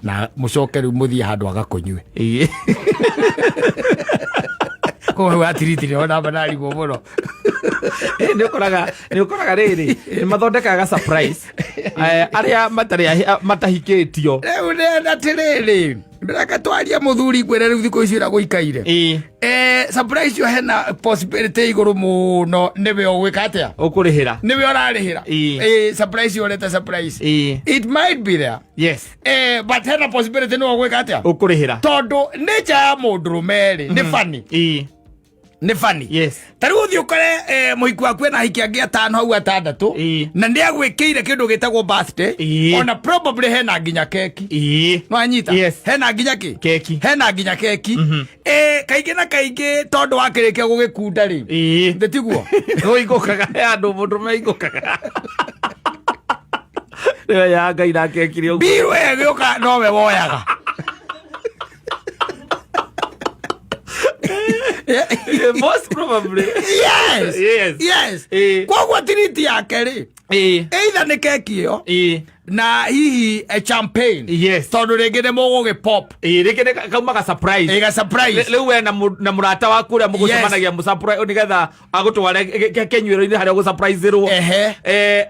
Na mucoke riu muthie handu agakunywe. Ko watiriti ni ona banari go muno. Nĩ ũkoraga rĩrĩ nĩ mathondekaga surprise arĩa matahikĩtio. Rĩu nĩ atĩrĩrĩ ndĩreka twaria mũthuri ngwĩre rĩu thikũ ici ũrĩa gũikaire. Surprise yo hena possibility igũrũ mũno nĩwe ũgwĩka atĩa ũkũrĩhĩra nĩwe ũrarĩhĩra. Surprise yo leta surprise it might be there, yes, but hena possibility nĩwe ũgwĩka atĩa ũkũrĩhĩra tondũ nature ya mũndũrũme rĩ nĩ funny. Nĩ funny. Yes. Tarĩu ũthiĩ ũkore mũhiki waku ena ahiki angĩ 5 hau 6 na nĩ agwĩkĩire kĩndũ gĩtagwo birthday ona probably hena nginya keki. No anyita. Yes. Hena nginya keki. Hena nginya keki. Kaingĩ na kaingĩ tondũ wakĩrĩkia gũgĩkunda rĩ. Ndĩtiguo. Ũigũkaga andũ mũndũ meigũkaga. Rĩo ya Ngai na keki rĩu. Biru gĩũka nowe woyaga. Most probably. Yes. Kwa tiriti yake rĩ either nĩ keki ĩyo na hihi champagne. Yes. Tondũ rĩngĩ nĩ mũgũgĩpop. Rĩngĩ kaumaga surprise. Rĩu we na mũrata waku ũrĩa mũgũcemanagia mũsurprise nĩgetha agũtware kenyuĩro-inĩ harĩa ũgũsurpriserwo.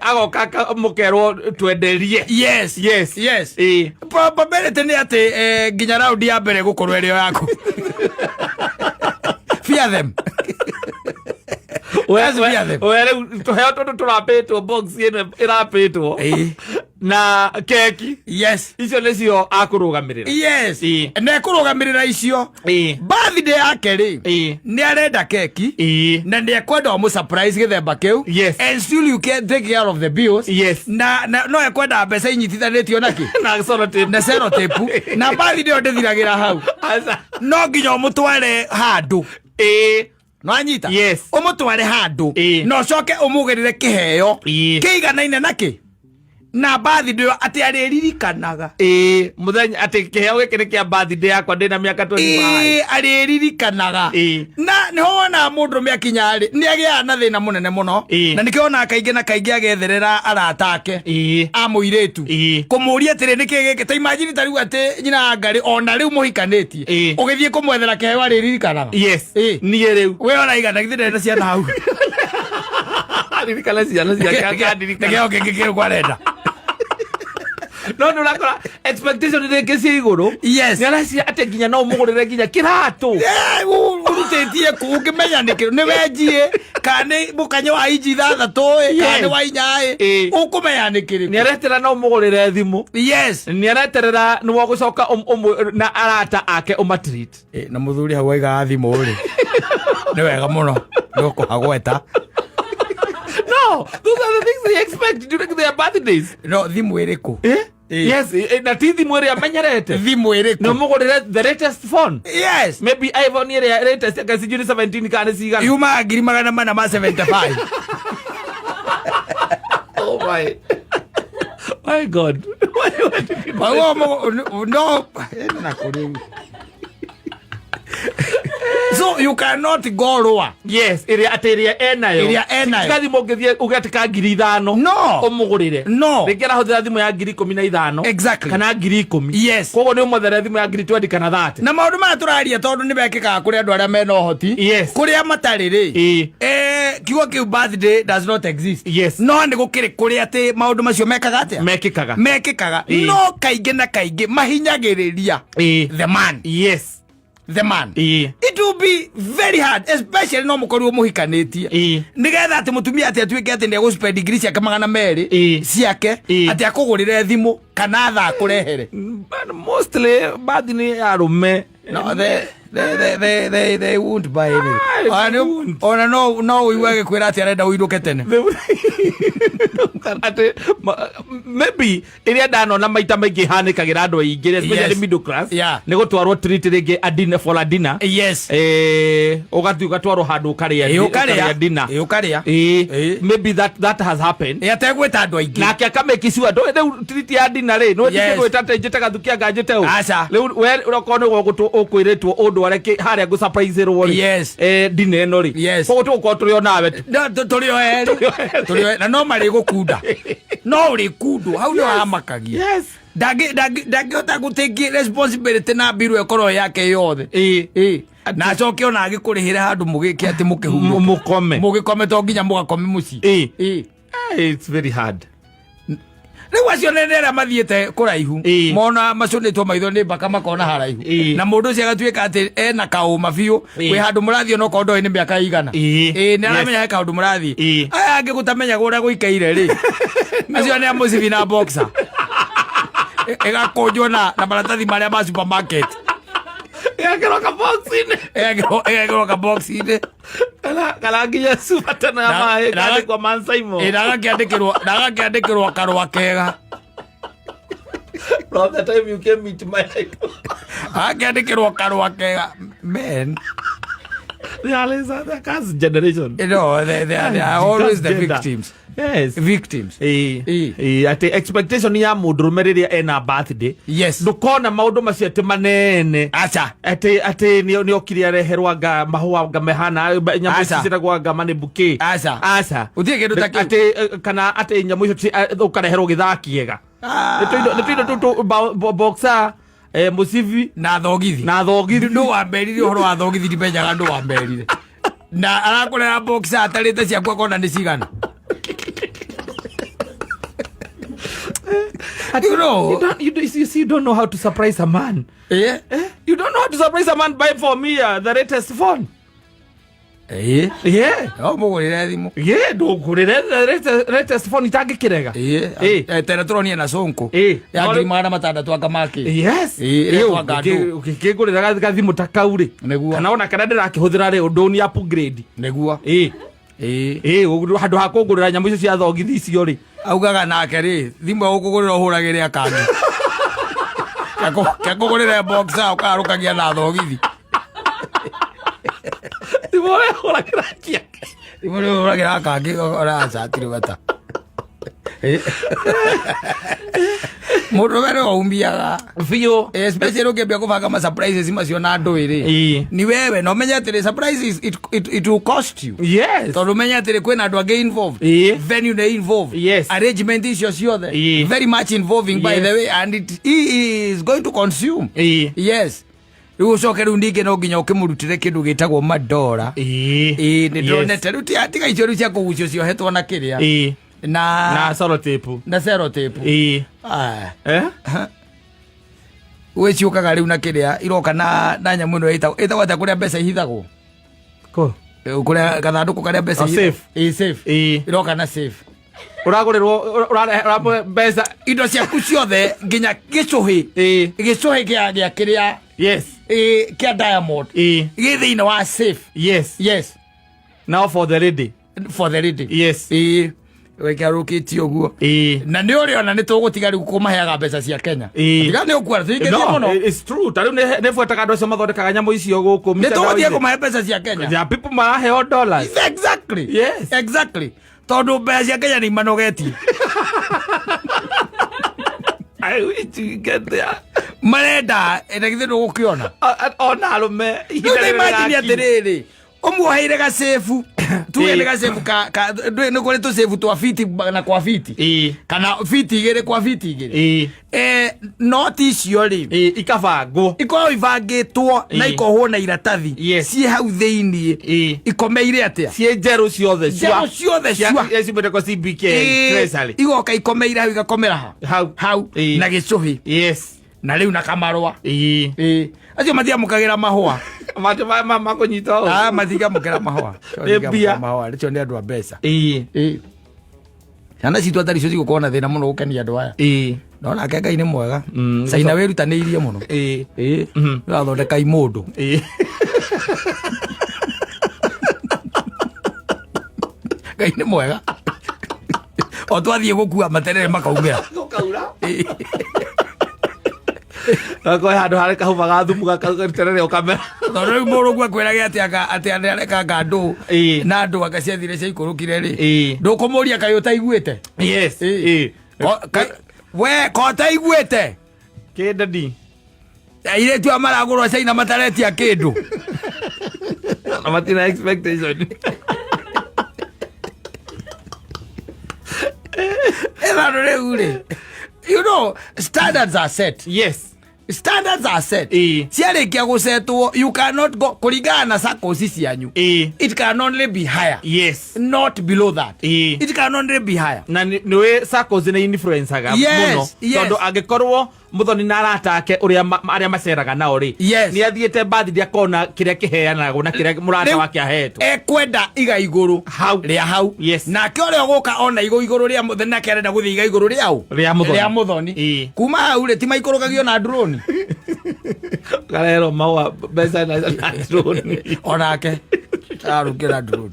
Agoka mũkerwo twenderie. Yes. Probability nĩ atĩ nginya raundi ya mbere gũkorwo ĩrĩ yaku. Fear them. Rĩu tũheo tũndũ tũrapĩtwo box ĩno ĩrapĩtwo na keki. Yes. Icio nĩcio akũrũgamĩrĩra. Yes. Na ekũrũgamĩrĩra icio. Birthday yake rĩ nĩ arenda keki na nĩ ekwenda mũsurprise gĩthemba kĩu. Yes. And still you can take care of the bills. Yes. Na no ekwenda mbeca inyitithanĩtio naki na sellotape. Na sellotape. Na birthday ĩyo ndĩthiragĩra hau. No nginya ũmũtware handũ. No anyita. Yes. Ũmũtware handũ no coke ũmũgĩrĩre kĩheo kĩiganaine naki na birthday atĩ arĩririkanaga. Mũthenya atĩ kĩheo gĩkĩ nĩ kĩa birthday yakwa ndĩna mĩaka 25. Arĩririkanaga. Na nĩho wona mũndũrũme akinya rĩ nĩ agĩaga na thĩna mũnene mũno na nĩkĩo wona kaingĩ na kaingĩ agetherera arata ake a mũirĩtu kũmũria atĩrĩ nĩkĩ gĩkĩ. Ta imagine ta rĩu atĩ nyina Ngarĩ ona rĩu mũhikanĩtie ũgĩthiĩ kũmwethera kĩheo arĩririkanaga. Yes. Niĩ rĩu we ũraigana githĩ ndenda ciana hau aririkana ciana ciake kĩheo kĩngĩ kĩrĩa arenda. No ũrakora expectation rĩngĩ cia igũrũ. Yes. Nĩ aracia atĩ nginya no ũmũgũrĩre nginya kĩratũ. Ũrutĩtie kũ ũngĩmenya nĩkĩ nĩ wenjie kana nĩ mũkanye wa inji 6 kana nĩ wa 4 ũkũmenya nĩkĩ. Nĩ aretera no ũmũgũrĩre thimũ. Yes. Nĩ areterera nĩ wagũcoka na arata ake ũmatreat. Na mũthuri hau aigaga thimũ rĩ nĩ wega mũno nĩ ũkũhagweta. No, those are the things they expect during their birthdays. No, thimũ ĩrĩkũ? Yes, na ti thimũ ĩrĩa amenyerete. Thimũ ĩrĩkũ? Nĩ ũmũgũrĩre the latest phone. Yes. Maybe iPhone ĩrĩa latest akasijuni 17 kana cigana. Yuma 475. Oh my God. No. So you cannot go lower. Yes, ĩrĩa enayo. Kathi mũngĩthiĩ ũgatĩka 5,000. No. Ũmũgũrĩre. No. Rĩngĩ arahũthĩra thimũ ya 15,000. Exactly. Kana 10,000. Yes. Koguo nĩ ũmũthere thimũ ya 20 kana 30. Na maũndũ maya tũraria tondũ nĩ mekĩkaga kũrĩ andũ arĩa mena ũhoti. Yes. Kũrĩa matarĩ rĩ. Kiugo kĩu birthday does not exist. Yes. No nĩ gũkĩrĩ kũrĩa atĩ maũndũ macio mekaga atĩa? Mekĩkaga. No kaingĩ na kaingĩ mahinyagĩrĩria the man. Yes. The man. It will be very hard, especially no mũkorirwo mũhikanĩtie. Nĩgetha atĩ mũtumia atĩ atuĩke atĩ nĩ egũspend degree ciake 200 ciake atĩ akũgũrĩre thimũ kana thaa kũrehere. Mostly birthday ya arũme. No, they won't buy anything. Ona no uiwage kwĩra atĩ arenda uiruke tene. Maybe ĩrĩa ndanona maita maingĩ hanĩkagĩra andũ aingĩ especially middle class nĩ gũtwarwo treat rĩngĩ a dinner for a dinner. Yes. Ũgathiĩ ũgatwarwo handũ ũkarĩa dinner. Maybe that has happened. Ategwĩta andũ aingĩ. Nake akamake sure rĩu treat ya dinner rĩ no ndĩgwĩta atĩ njĩte gathukia nganjĩte ũũ. Rĩu we ũrakorwo nĩ ũkwĩrĩtwo ũndũ areke harĩa gũsurpriserwo rĩ. Yes. Dinner ĩno rĩ. Koguo tũgũkorwo tũrĩ o nawe. Tũrĩ o erĩ. Na no marĩ gũkunda. No ũrĩ kundu hau nĩ wamakagia. Yes. ndangĩhota gũtake responsibility na biru ekoro yake yothe na acoke ona agĩkũrĩhĩre handũ mũgĩke atĩ mũgĩkome to nginya mũgakome mũciĩ. It's very hard. Rĩu acio nene arĩa mathiĩte kũraihu mona macũnĩtwo maitho nĩ mbaka makona haraihu na mũndũ ũcio agatuĩka atĩ ena kaũma biũ wĩ handũ mũrathiĩ ona okorwo ndoĩ nĩ mĩaka igana nĩ aramenya he kaũndũ mũrathiĩ aya angĩ gũtamenyaga ũrĩa gũikaire rĩ acio nĩ a mũcibi na boxer ĩgakũnjwo na maratathi marĩa ma supermarket ĩgekĩrwo kabox-inĩ kana nginya cuba tena ya maĩ kandĩkwo Mansaimo nagakĩandĩkĩrwo karũa kega from the time you came into my life agakĩandĩkĩrwo karũa kega men. The cast generation. You know, they are always the victims. Yes. Victims. Ati expectation ya mũndũrũme rĩrĩa ena birthday. Yes. Ndũkona maũndũ macio atĩ manene. Acha. Ati nĩ okire areherwo mahũa ngamehana nyamũ ici ciĩtagwo ngama nĩ bouquet. Acha. Utige kĩndũ ta kĩu. Ati kana ati nyamũ icio ũkareherwo gĩthaka kĩega. Nĩ tũindo boxer mũcibi na thogithi ndũ wamberire ũhoro wa thogithi ndimenyaga ndũ wamberire na arakũrera boxer atarĩte ciakwa kona nĩ cigana. You know, you don't know how to surprise a man. Yeah? You don't know how to surprise a man. Buy for me the latest phone. Yeah. No mũgũrĩre thimũ. Yeah, ndũgũrĩre latest phone itangĩkĩrega. Teretronia na Sonko. Ya ngiri magana matandatũ akamaki. Yes. Ũkĩngũrĩra gathimũ ta kau rĩ. Kana ona kana ndĩrakĩhũthĩra rĩ ũndũ ni upgrade. Nĩguo. Handũ ha kũngũrĩra nyamũ icio cia thogithi icio rĩ. Augaga nake rĩ thimũ ũkũgũrĩra ũhũragĩre akangi. Kakũgũrĩra boxer ũkarũkagia na thogithi. Timore ũragĩra akangi ũracatire bata. Mũndũ were umbiaga biũ especially ũkĩambia kũbanga ma surprises macio na andũ ĩrĩ ni wewe no menya atĩ surprises it will cost you. Yes. Tondũ menya atĩ kwĩna andũ angĩ involved, venue nĩ involved, yes, arrangement icio ciothe very much involving by the way and it is going to consume. Yes. Rĩu ũcoke rĩu ningĩ no nginya ũkĩmũrutĩre kĩndũ gĩtagwo madora. Nĩ ndĩronete rĩu tiga icio rĩu cia kũgucio ciohetwo na kĩrĩa na sellotape. Wĩciũkaga rĩu na kĩrĩa iroka na nyamũ ĩno ĩtagwo atĩa kũrĩa mbeca ihithagwo kũrĩa gathandũkũ karĩa mbeca safe iroka na safe ũragũrĩrwo mbeca indo ciaku ciothe nginya gĩcũhĩ gĩa kĩrĩa kĩa Diamond gĩ thĩinĩ wa safe. Yes. Now for the lady. Yes. Wekarũkĩtio ũguo na nĩ ũrĩ ona nĩ tũgũtiga rĩu kũmaheaga mbeca cia Kenya. Tiga nĩ ũkuara tũingĩrie mũno. It's true. Tarĩu nĩ buataga andũ acio mathondekaga nyamũ icio gũkũ. Nĩ tũgũtiga kũmahe mbeca cia Kenya. There are people maraheo dollars. Exactly. Yes. Exactly. Tondũ mbeca cia Kenya nĩ imanogetie. I wish you get there. Marenda githĩ ndũgũkĩona. Ona arũme. Imagine atĩrĩrĩ ũmuoheire gacebu tuge nĩ gacebu nĩ kũrĩ tũcebu twa fiti na kwa fiti kana fiti igĩrĩ kwa fiti igĩrĩ noti icio rĩ ikabangwo ikorwo ibangĩtwo na ikohwo na iratathi ciĩ hau thĩinĩ ikomeire atĩa ciĩ njerũ ciothe ciumĩte kwa CBK treasury igoka ikomeire hau igakomera hau na gĩcũhĩ na rĩu na kamarũa acio mathiamũkagĩra mahũa makũnyita mathiamũkĩra mahũa rĩcio nĩ andũ a mbeca ciana citũ atarĩ cio cigũkorwo na thĩna mũno gũkenia andũ aya no nake Ngai nĩ mwega Caina wĩrutanĩirie mũno ũrathondeka imũndũ Ngai nĩ mwega o twathiĩ gũkua materere makaumĩra Kwa handũ harĩ kahuma ga thumu gakaruterere ũkamera tondũ rĩu mũrũguo akwĩrage atĩ nĩarekanga ndũ na ndũ agaciathire cia ikũrũkire rĩ ndũkũmũria kaĩ ũtaiguĩte we ko ũtaiguĩte kĩndani airĩtu a maragũrwo Caina mataretia kĩndũ na matina expectation ĩthandũ rĩu rĩ you know, standards are set. Yes. Standards are set. Siarekia gusetwo, you cannot go kulingana na SACCOs cianyu. It can only be higher. Yes. Not below that. It can only be higher. Na niwe SACCOs na influence aga muno. Tondo agekorwo muthoni na aratake uria aria maceraga nao ri. Ni athiete bathi akona kiria kiheanago na kiria murata wake ahetwo. Ekwenda iga iguru hau ria hau. Yes. Na kĩore guka ona iguru ria muthoni na kĩrenda guthi iga iguru ria hau. Ria muthoni. Kuma hau ri ti maikorogagio na drone. Karero mawa besa na drone. Onake arukira drone.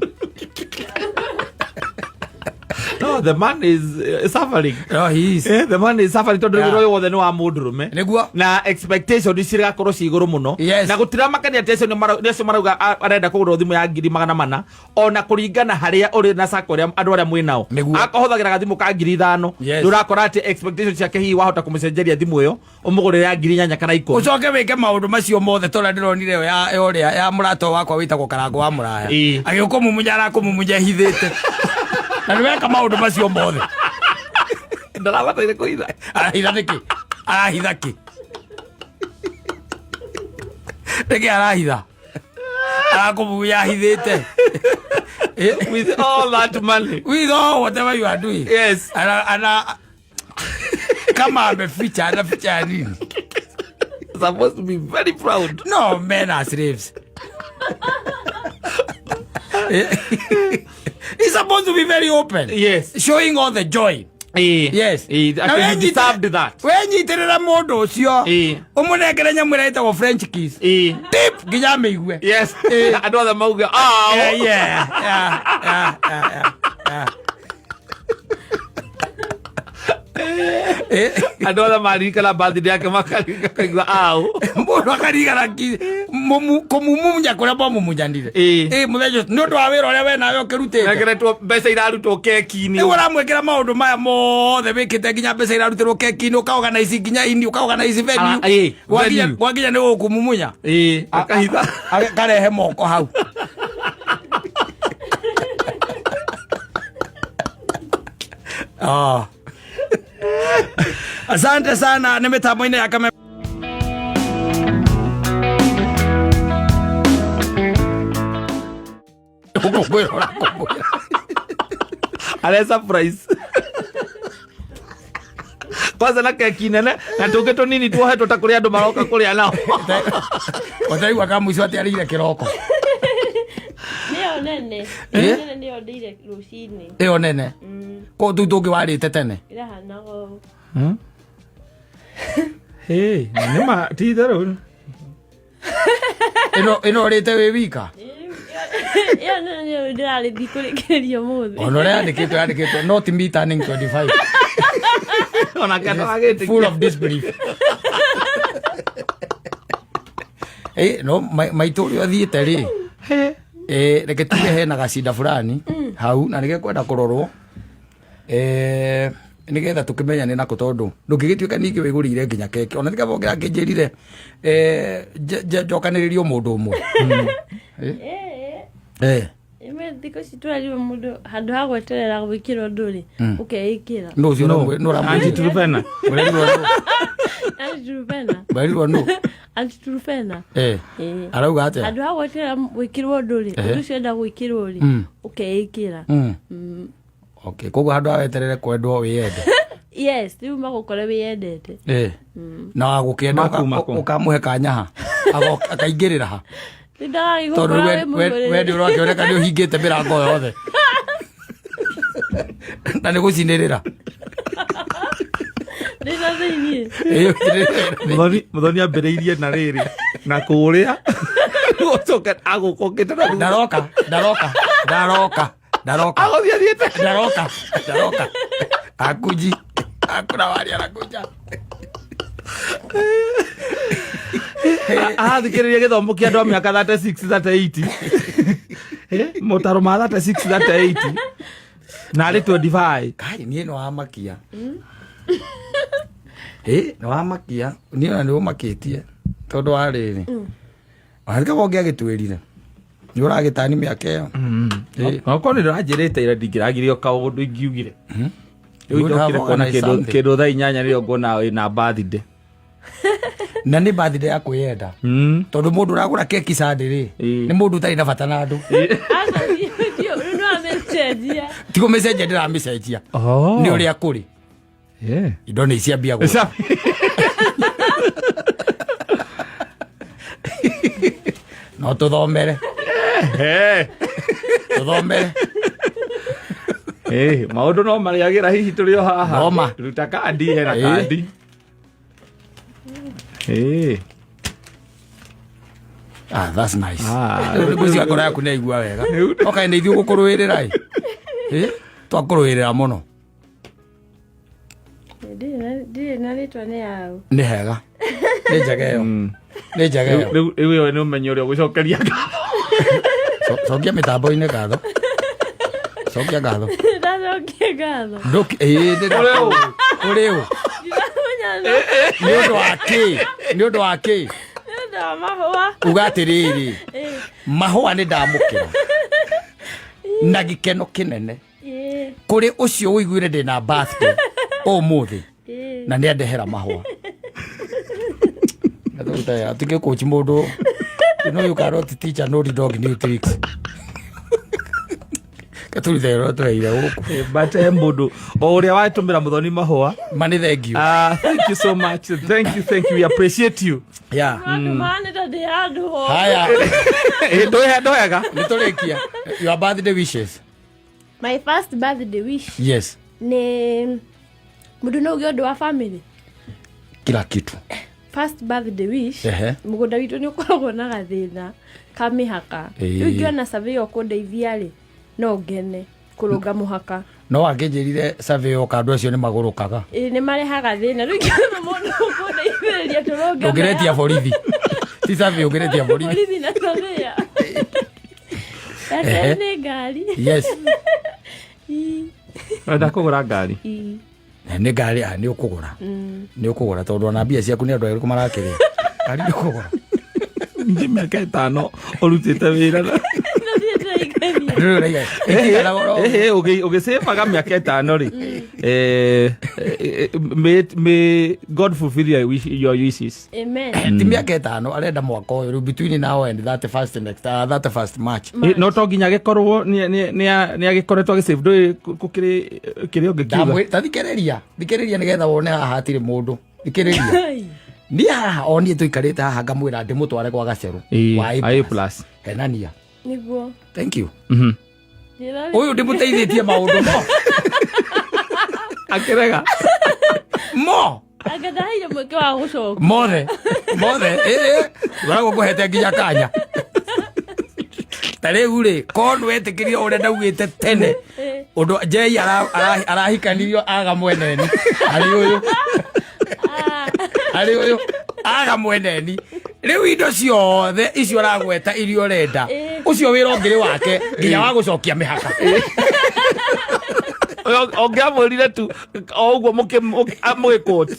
No, the man is suffering. No, he is. The man is suffering. Tondo roi wothe ni wa mundurume. Niguo. Na expectation isira korwo ciguru muno. Na gutira makani attention ni marauga arenda kugura thimu ya 400 ona kuringana haria uri na SACCO ria andu aria mwi nao. Akohothagira gathimu ka 5,000 ndurakora ati expectation ciake hi wahota kumucenjeria thimu iyo umugurire ya 8,000 kana 10. Ucoke wike maundu macio mothe tora ndironire ya murato wakwa witagwo Karango wa Muraya. Agikumunja arakumumunja hithite. Na niweka maundu macio mothe. Ndarabataire kuitha. Arahitha ki. Ndege arahitha. Arakumumunja hithite. With all that money. With all whatever you are doing. Yes. Kama ameficha, anaficha nini? Supposed to be very proud. No, men are slaves. He's supposed to be very open. Yes. Showing all the joy. Yes. He deserved that. When you tell a modo, sio. Umunekere nyamura ita French kiss. Tip ginya meigwe. Yes. I know the moga. Oh. Yeah. Adora marika la baldi yake makarika kaigwa au mbona karika raki kumumunja kora bomu munjandire muthejo ndondo awira ore we nayo kirutete negeretwo mbeca irarutwo keki-ini ura mwekera maundu maya mothe wikite nginya mbeca irarutirwo keki-ini ukaorganize nginya indi ukaorganize venue waginya ni ukumumunya akahitha akarehe moko hau. Asante sana, nimetambo ine yakame ale surprise kwanza na keki nene na tugeto nini tuohe tutakuria andu maroka kuria nao otai waka mwiso ati arire kiroko nene nene ndire rucini nene ko tutuki warite tene ira hanago hey nima tithero ino rite we wika ya nene ndari dikurekerio muthe ono re andikitwe not me turning 25 ona kana agete full of disbelief. No maituri athiite ri reke tuge hena gacinda fulani hau na nige kwenda kurorwo nigetha tukimenya ni nako tondu ndungigituika ningi wigurire nginya keke ona tiga bongira nginjirire njokaniririo mundu umwe ime diko situali mundu handu hagweterera gwikira nduri ukeikira no cio no ramanji turupena bari no antiturupena arauga ate handu hagweterera gwikirwo nduri undu cio nda gwikirwo ri ukeikira okay kogo handu aweterere kwendwo wiyende yes riu magukore wiyendete na agukenda ukamuhe kanyaha akaingirira ha tondu we ndi urakioneka ni uhingite mirango yothe na ni gucinirira muthoni ambiriirie na riri na kuria gucoka agukongete ndaroka agothiathiete ndaroka akuji akura waria nakuja thikiriria githomo kia andu a miaka 36 38 motaro ma 36 38 na ari 25 kai nie no amakia no amakia nie no makitie tondu ariri arika bonge agitwirire ni uragitani miaka iyo ngoko ni rajirite ira ndingiragirio kaundu ingiugire Kindu thaa 8 nĩrĩo nguona wĩna birthday. Na nĩ birthday ya kwĩyenda. Tondũ mũndũ ũragũra keki Sunday rĩ, nĩ mũndũ ũtarĩ na bata na andũ. Ti kũmĩcenjia ndĩramĩcenjia. Nĩ ũrĩa kũrĩ. Indo nĩ ciambia gũka. No tũthomere. Tũthomere. Maũndũ no marĩagĩra hihi tũrĩ o haha. Ruta kandi, hena kandi. That's nice. Ngũcia ngoro yaku nĩ igua wega. Okay, nĩ ithuĩ gũkũrũĩrĩra ĩ. Twakũrũĩrĩra mũno. Ndire na rĩtwa nĩ yao. Nĩ hega. Nĩ njega ĩyo. Nĩ njega ĩyo. Rĩu ĩyo nĩ ũmenyo ũrĩa ũgũcokeria ngatho. Cokia mĩtambo-inĩ ngatho. Cokia ngatho. Ndacokia ngatho. Ũrĩ ũ? Nĩ ũndũ wa kĩ? Nĩ ũndũ wa kĩ? Mahũa. Uga atĩrĩrĩ, mahũa nĩ ndamũkĩra na gĩkeno kĩnene kũrĩ ũcio ũiguire ndĩna birthday ũmũthĩ na nĩ andehera mahũa. Atige coach mũndũ, you know you cannot teach a naughty dog new tricks. Katulithero tweire huko. But mũndũ o ũrĩa watũmĩra Muthoni mahũa. Mani, thank you. Thank you so much. Thank you. We appreciate you. Yeah. Haya. Ndoyaga. Nitũrĩkia. Your birthday wishes. My first birthday wish. Yes. Nĩ mũndũ no ũgĩ ũndũ wa family. Kila kitu. First birthday wish. Mũgũnda witũ nĩ ũkoragwo na gathĩna ka mĩhaka. Rĩu ingĩona survey ũkũndeithia rĩ, no ngene kũrũnga mũhaka. No angĩnjĩrire survey o kandu acio nĩ magũrũkaga. Nĩ marehaga thĩna. Rĩu ingĩona mũndũ ũkũndeithĩrĩria tũrũnge. Ũngĩretia borithi. Ti survey ũngĩretia borithi. Borithi na survey. Ate nĩ ngari. Yes. Wenda kũgũra ngari. Nĩ ngari nĩ ũkũgũra. Nĩ ũkũgũra tondũ ona mbia ciaku nĩ andũ aĩrũ marakĩrĩa. Ngari nĩ ũkũgũra. Nĩ mĩaka 5 ũrutĩte wĩra na ũgĩsĩbaga mĩaka 5 rĩ. May God fulfill your wishes. Amen. Ti mĩaka 5 arenda mwaka ũyũ between now and 31st March. No to nginya gĩkorwo nĩ agĩkoretwo agĩsave kĩrĩa ũngĩkiuga. Thikĩrĩria nĩgetha wone haha hatirĩ mũndũ. Thikĩrĩria. Ni haha oni tũikarĩte haha ngamwĩra ndĩmũtware kwa Gacerũ wa A+. Henania. Niguo. Thank you. Ũyũ ndĩmũteithĩtie maũndũ mo. Akĩrega. Mo. Agathaire mweke wa gũcoka. Mothe. Ũragwo kũhete nginya kanya. Tarĩu rĩ, kono wetĩkĩrio ũrĩa ndaugĩte tene. Ũndũ Jay arahikanirio aga mweneni. Arĩ ũyũ aga mweneni. Rĩu indo ciothe icio aragweta irio renda. Ũcio wĩra ũngĩrĩ wake nginya wa gũcokia mĩhaka. Ongiamwĩrire tu o ũguo mũgĩkũti.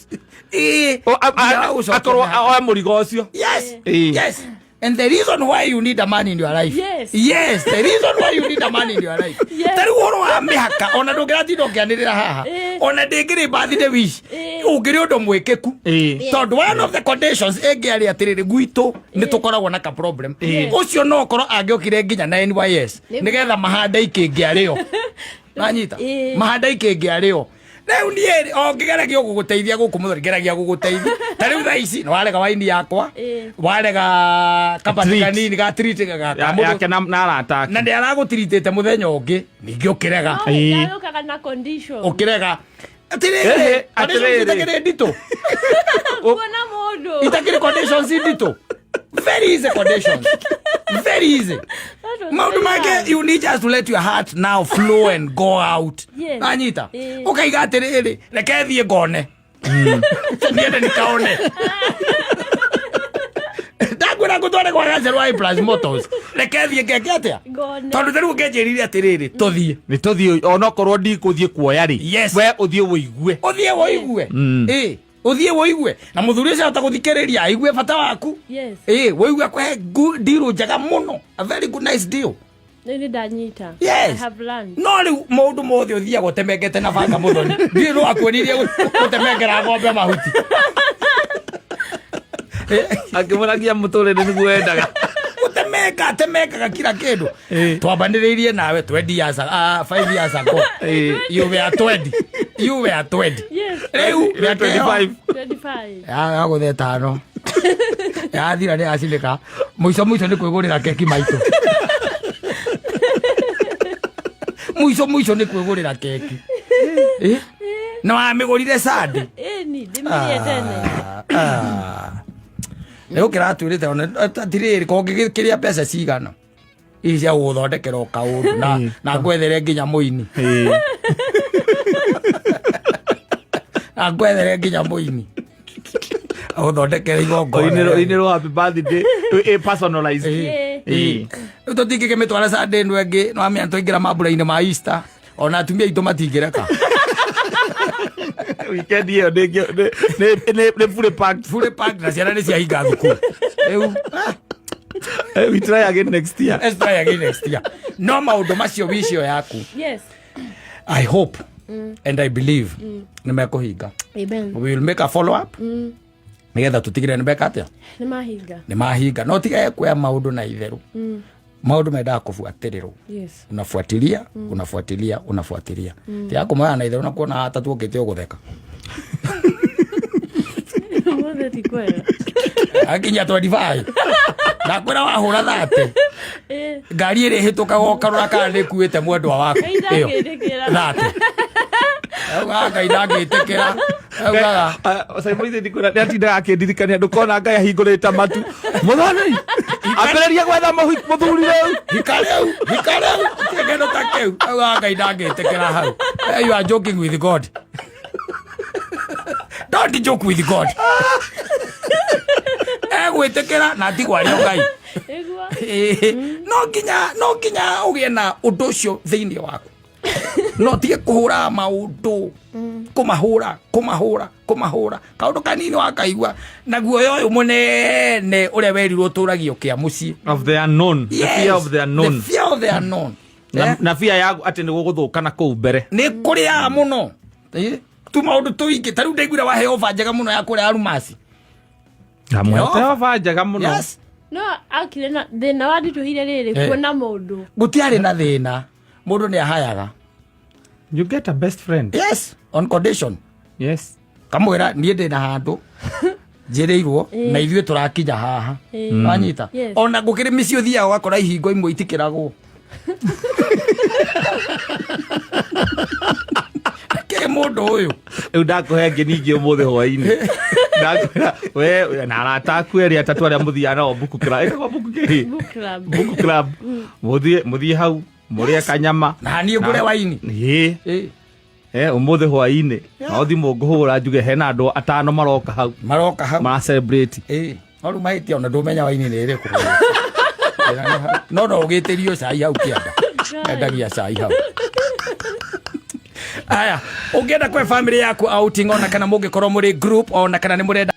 Akorwo oe mũrigo ũcio. Yes. And the reason why you need a man in your life. Yes, the reason why you need a man in your life. Tarĩu ũhoro wa mĩhaka ona ndũngĩratinda ũkĩanĩrĩra haha. Ona ndĩngĩrĩ birthday wish. Ũngĩrĩ ũndũ mwĩkĩku. Tondũ one of the conditions ĩngĩarĩ atĩrĩrĩ gwitũ nĩ tũkoragwo na ka problem. Ũcio no ũkorwo angĩokire nginya na NYS nĩgetha mahanda ikĩngĩarĩo. Nanyita. Mahanda ikĩngĩarĩo. Rĩu niĩ ongĩgeragia gũgũteithia gũkũ Muthoni ngeragia gũgũteithia. Tarĩu thaa ici nĩwarega waini yakwa. Warega kabati kanini ga treat yake na arata. Na nĩ aragũtiritĩte mũthenya ũngĩ ningĩ ũkĩrega. Ũkaga na condition. Ũkĩrega. Atĩrĩrĩ. Itakĩrĩ nditũ. Kuona mũndũ. Itakĩrĩ conditions nditũ. Very easy conditions. Very easy. Maundu make you need just to let your heart now flow and go out. Anyita. Ukaiga atiriri reke thie ngone. Niende nikaone. Ndagwira ngutware kwa Gacerũ A+ Motors. Reke thie ngeke atia. Tondu rĩu ngenjĩrire atiriri tuthie. Ni tuthie ona korwo ndikuthie kuoya ri. We uthie woigue. Uthie woigue. Uthie woigue na muthuri ũcio ataguthikĩrĩria aigue bata waku. Woigue kwe deal njega mũno. A very good nice deal. Nini ndanyita. Yes. I have learned. No riu maundu mothe uthiaga utemengete na banga muthoni. Ndio no akwonirie utemengera ng'ombe mahuti. Akimuragia muturire niguo endaga. Temekaga kila kindu. Twambaniririe nawe 20 years 5 years ago. You were 20. Yes. Riu 25. Ya guthe tano. Ya thira ni acindika. Muico ni kwigurira keki maitu. Muico ni kwigurira keki. No amigurire sadi. Ni ndimirie tene. Leo kiratwirite ona tiriri kongi kiria pesa cigana icia guthondekera kaundu na gwethere nginya muini na gwethere nginya muini guthondekera igongona inero happy birthday personalized tutingike mitwara Sunday ndu engi no amia tuingira mambura-ini ma Easter ona atumia itu matingireka weekend hiyo ne fully packed na ciana ni ciahinga thukuru we try again next year. Let's try again next year. No maundu macio wicio yaku. Yes. I hope and I believe nimekuhinga. Amen. We will make a follow up. Nigetha tutigire nimeka atia? Nimahinga. No tiga kuya maundu na itheru. Maundu mendaga kufuatirirwo. Yes. Unafuatilia. Tiga kumaya na itheru na kuona hata tuokete ugutheka. Mothe ti kwega. Akinya 25. Na kwera wahura 30. Ngari iri hituka gokarura kana nikuite mwendwa waku. Iyo. 30. Aga idagitikira. Aga. Saimuize ndikura ndatinda akindirikania ndukona Ngai ahingurita matu. Muthoni. Ambĩrĩria gwetha mũthuri rĩu. Hikareu. Kĩgeno ta kĩu. Aga idagitikira hau. You are joking with God. Don't joke with God. Gwitikira na tigwario Ngai. No nginya ugie na undu ucio thiini waku. No tige kuhura maundu kumahura kaundu kanini wakaigua naguo uyu munene uria werirwo turagio kia mucii of the unknown. Yes. The fear of the unknown. Na fear yaku ati niguo guthukana kuu mbere ni kuria muno tu maundu tuingi tariu ndaiguira wahe ofa njega muno ya kuria arumasi amwete ofa njega muno. Yes. No akire na thina wandituhire riri kuona mundu gutiari na thina mundu ni ahayaga. You get a best friend. Yes, on condition. Yes. Kamwira nie ndina handu njirirwo na ithuĩ turakinya haha wanyita ona ngukiri mici uthia wakora ihingo imwe itikiragwo ke mundu uyu riu ndakuhe ngingi umuthi hwaini ndakwira we na arataku eri atatu aria muthia nao buku club muthie hau murie kanyama na nie ngure waini umuthi hwaini no thimu nguhura njuge hena andu atano maroka hau ma celebrate no mahiti ona ndumenya waini ni iriku no ugitirio cai hau kianda endagia cai hau. Aya ungienda kwe family yaku outing ona kana mungikorwo muri group ona kana ni murenda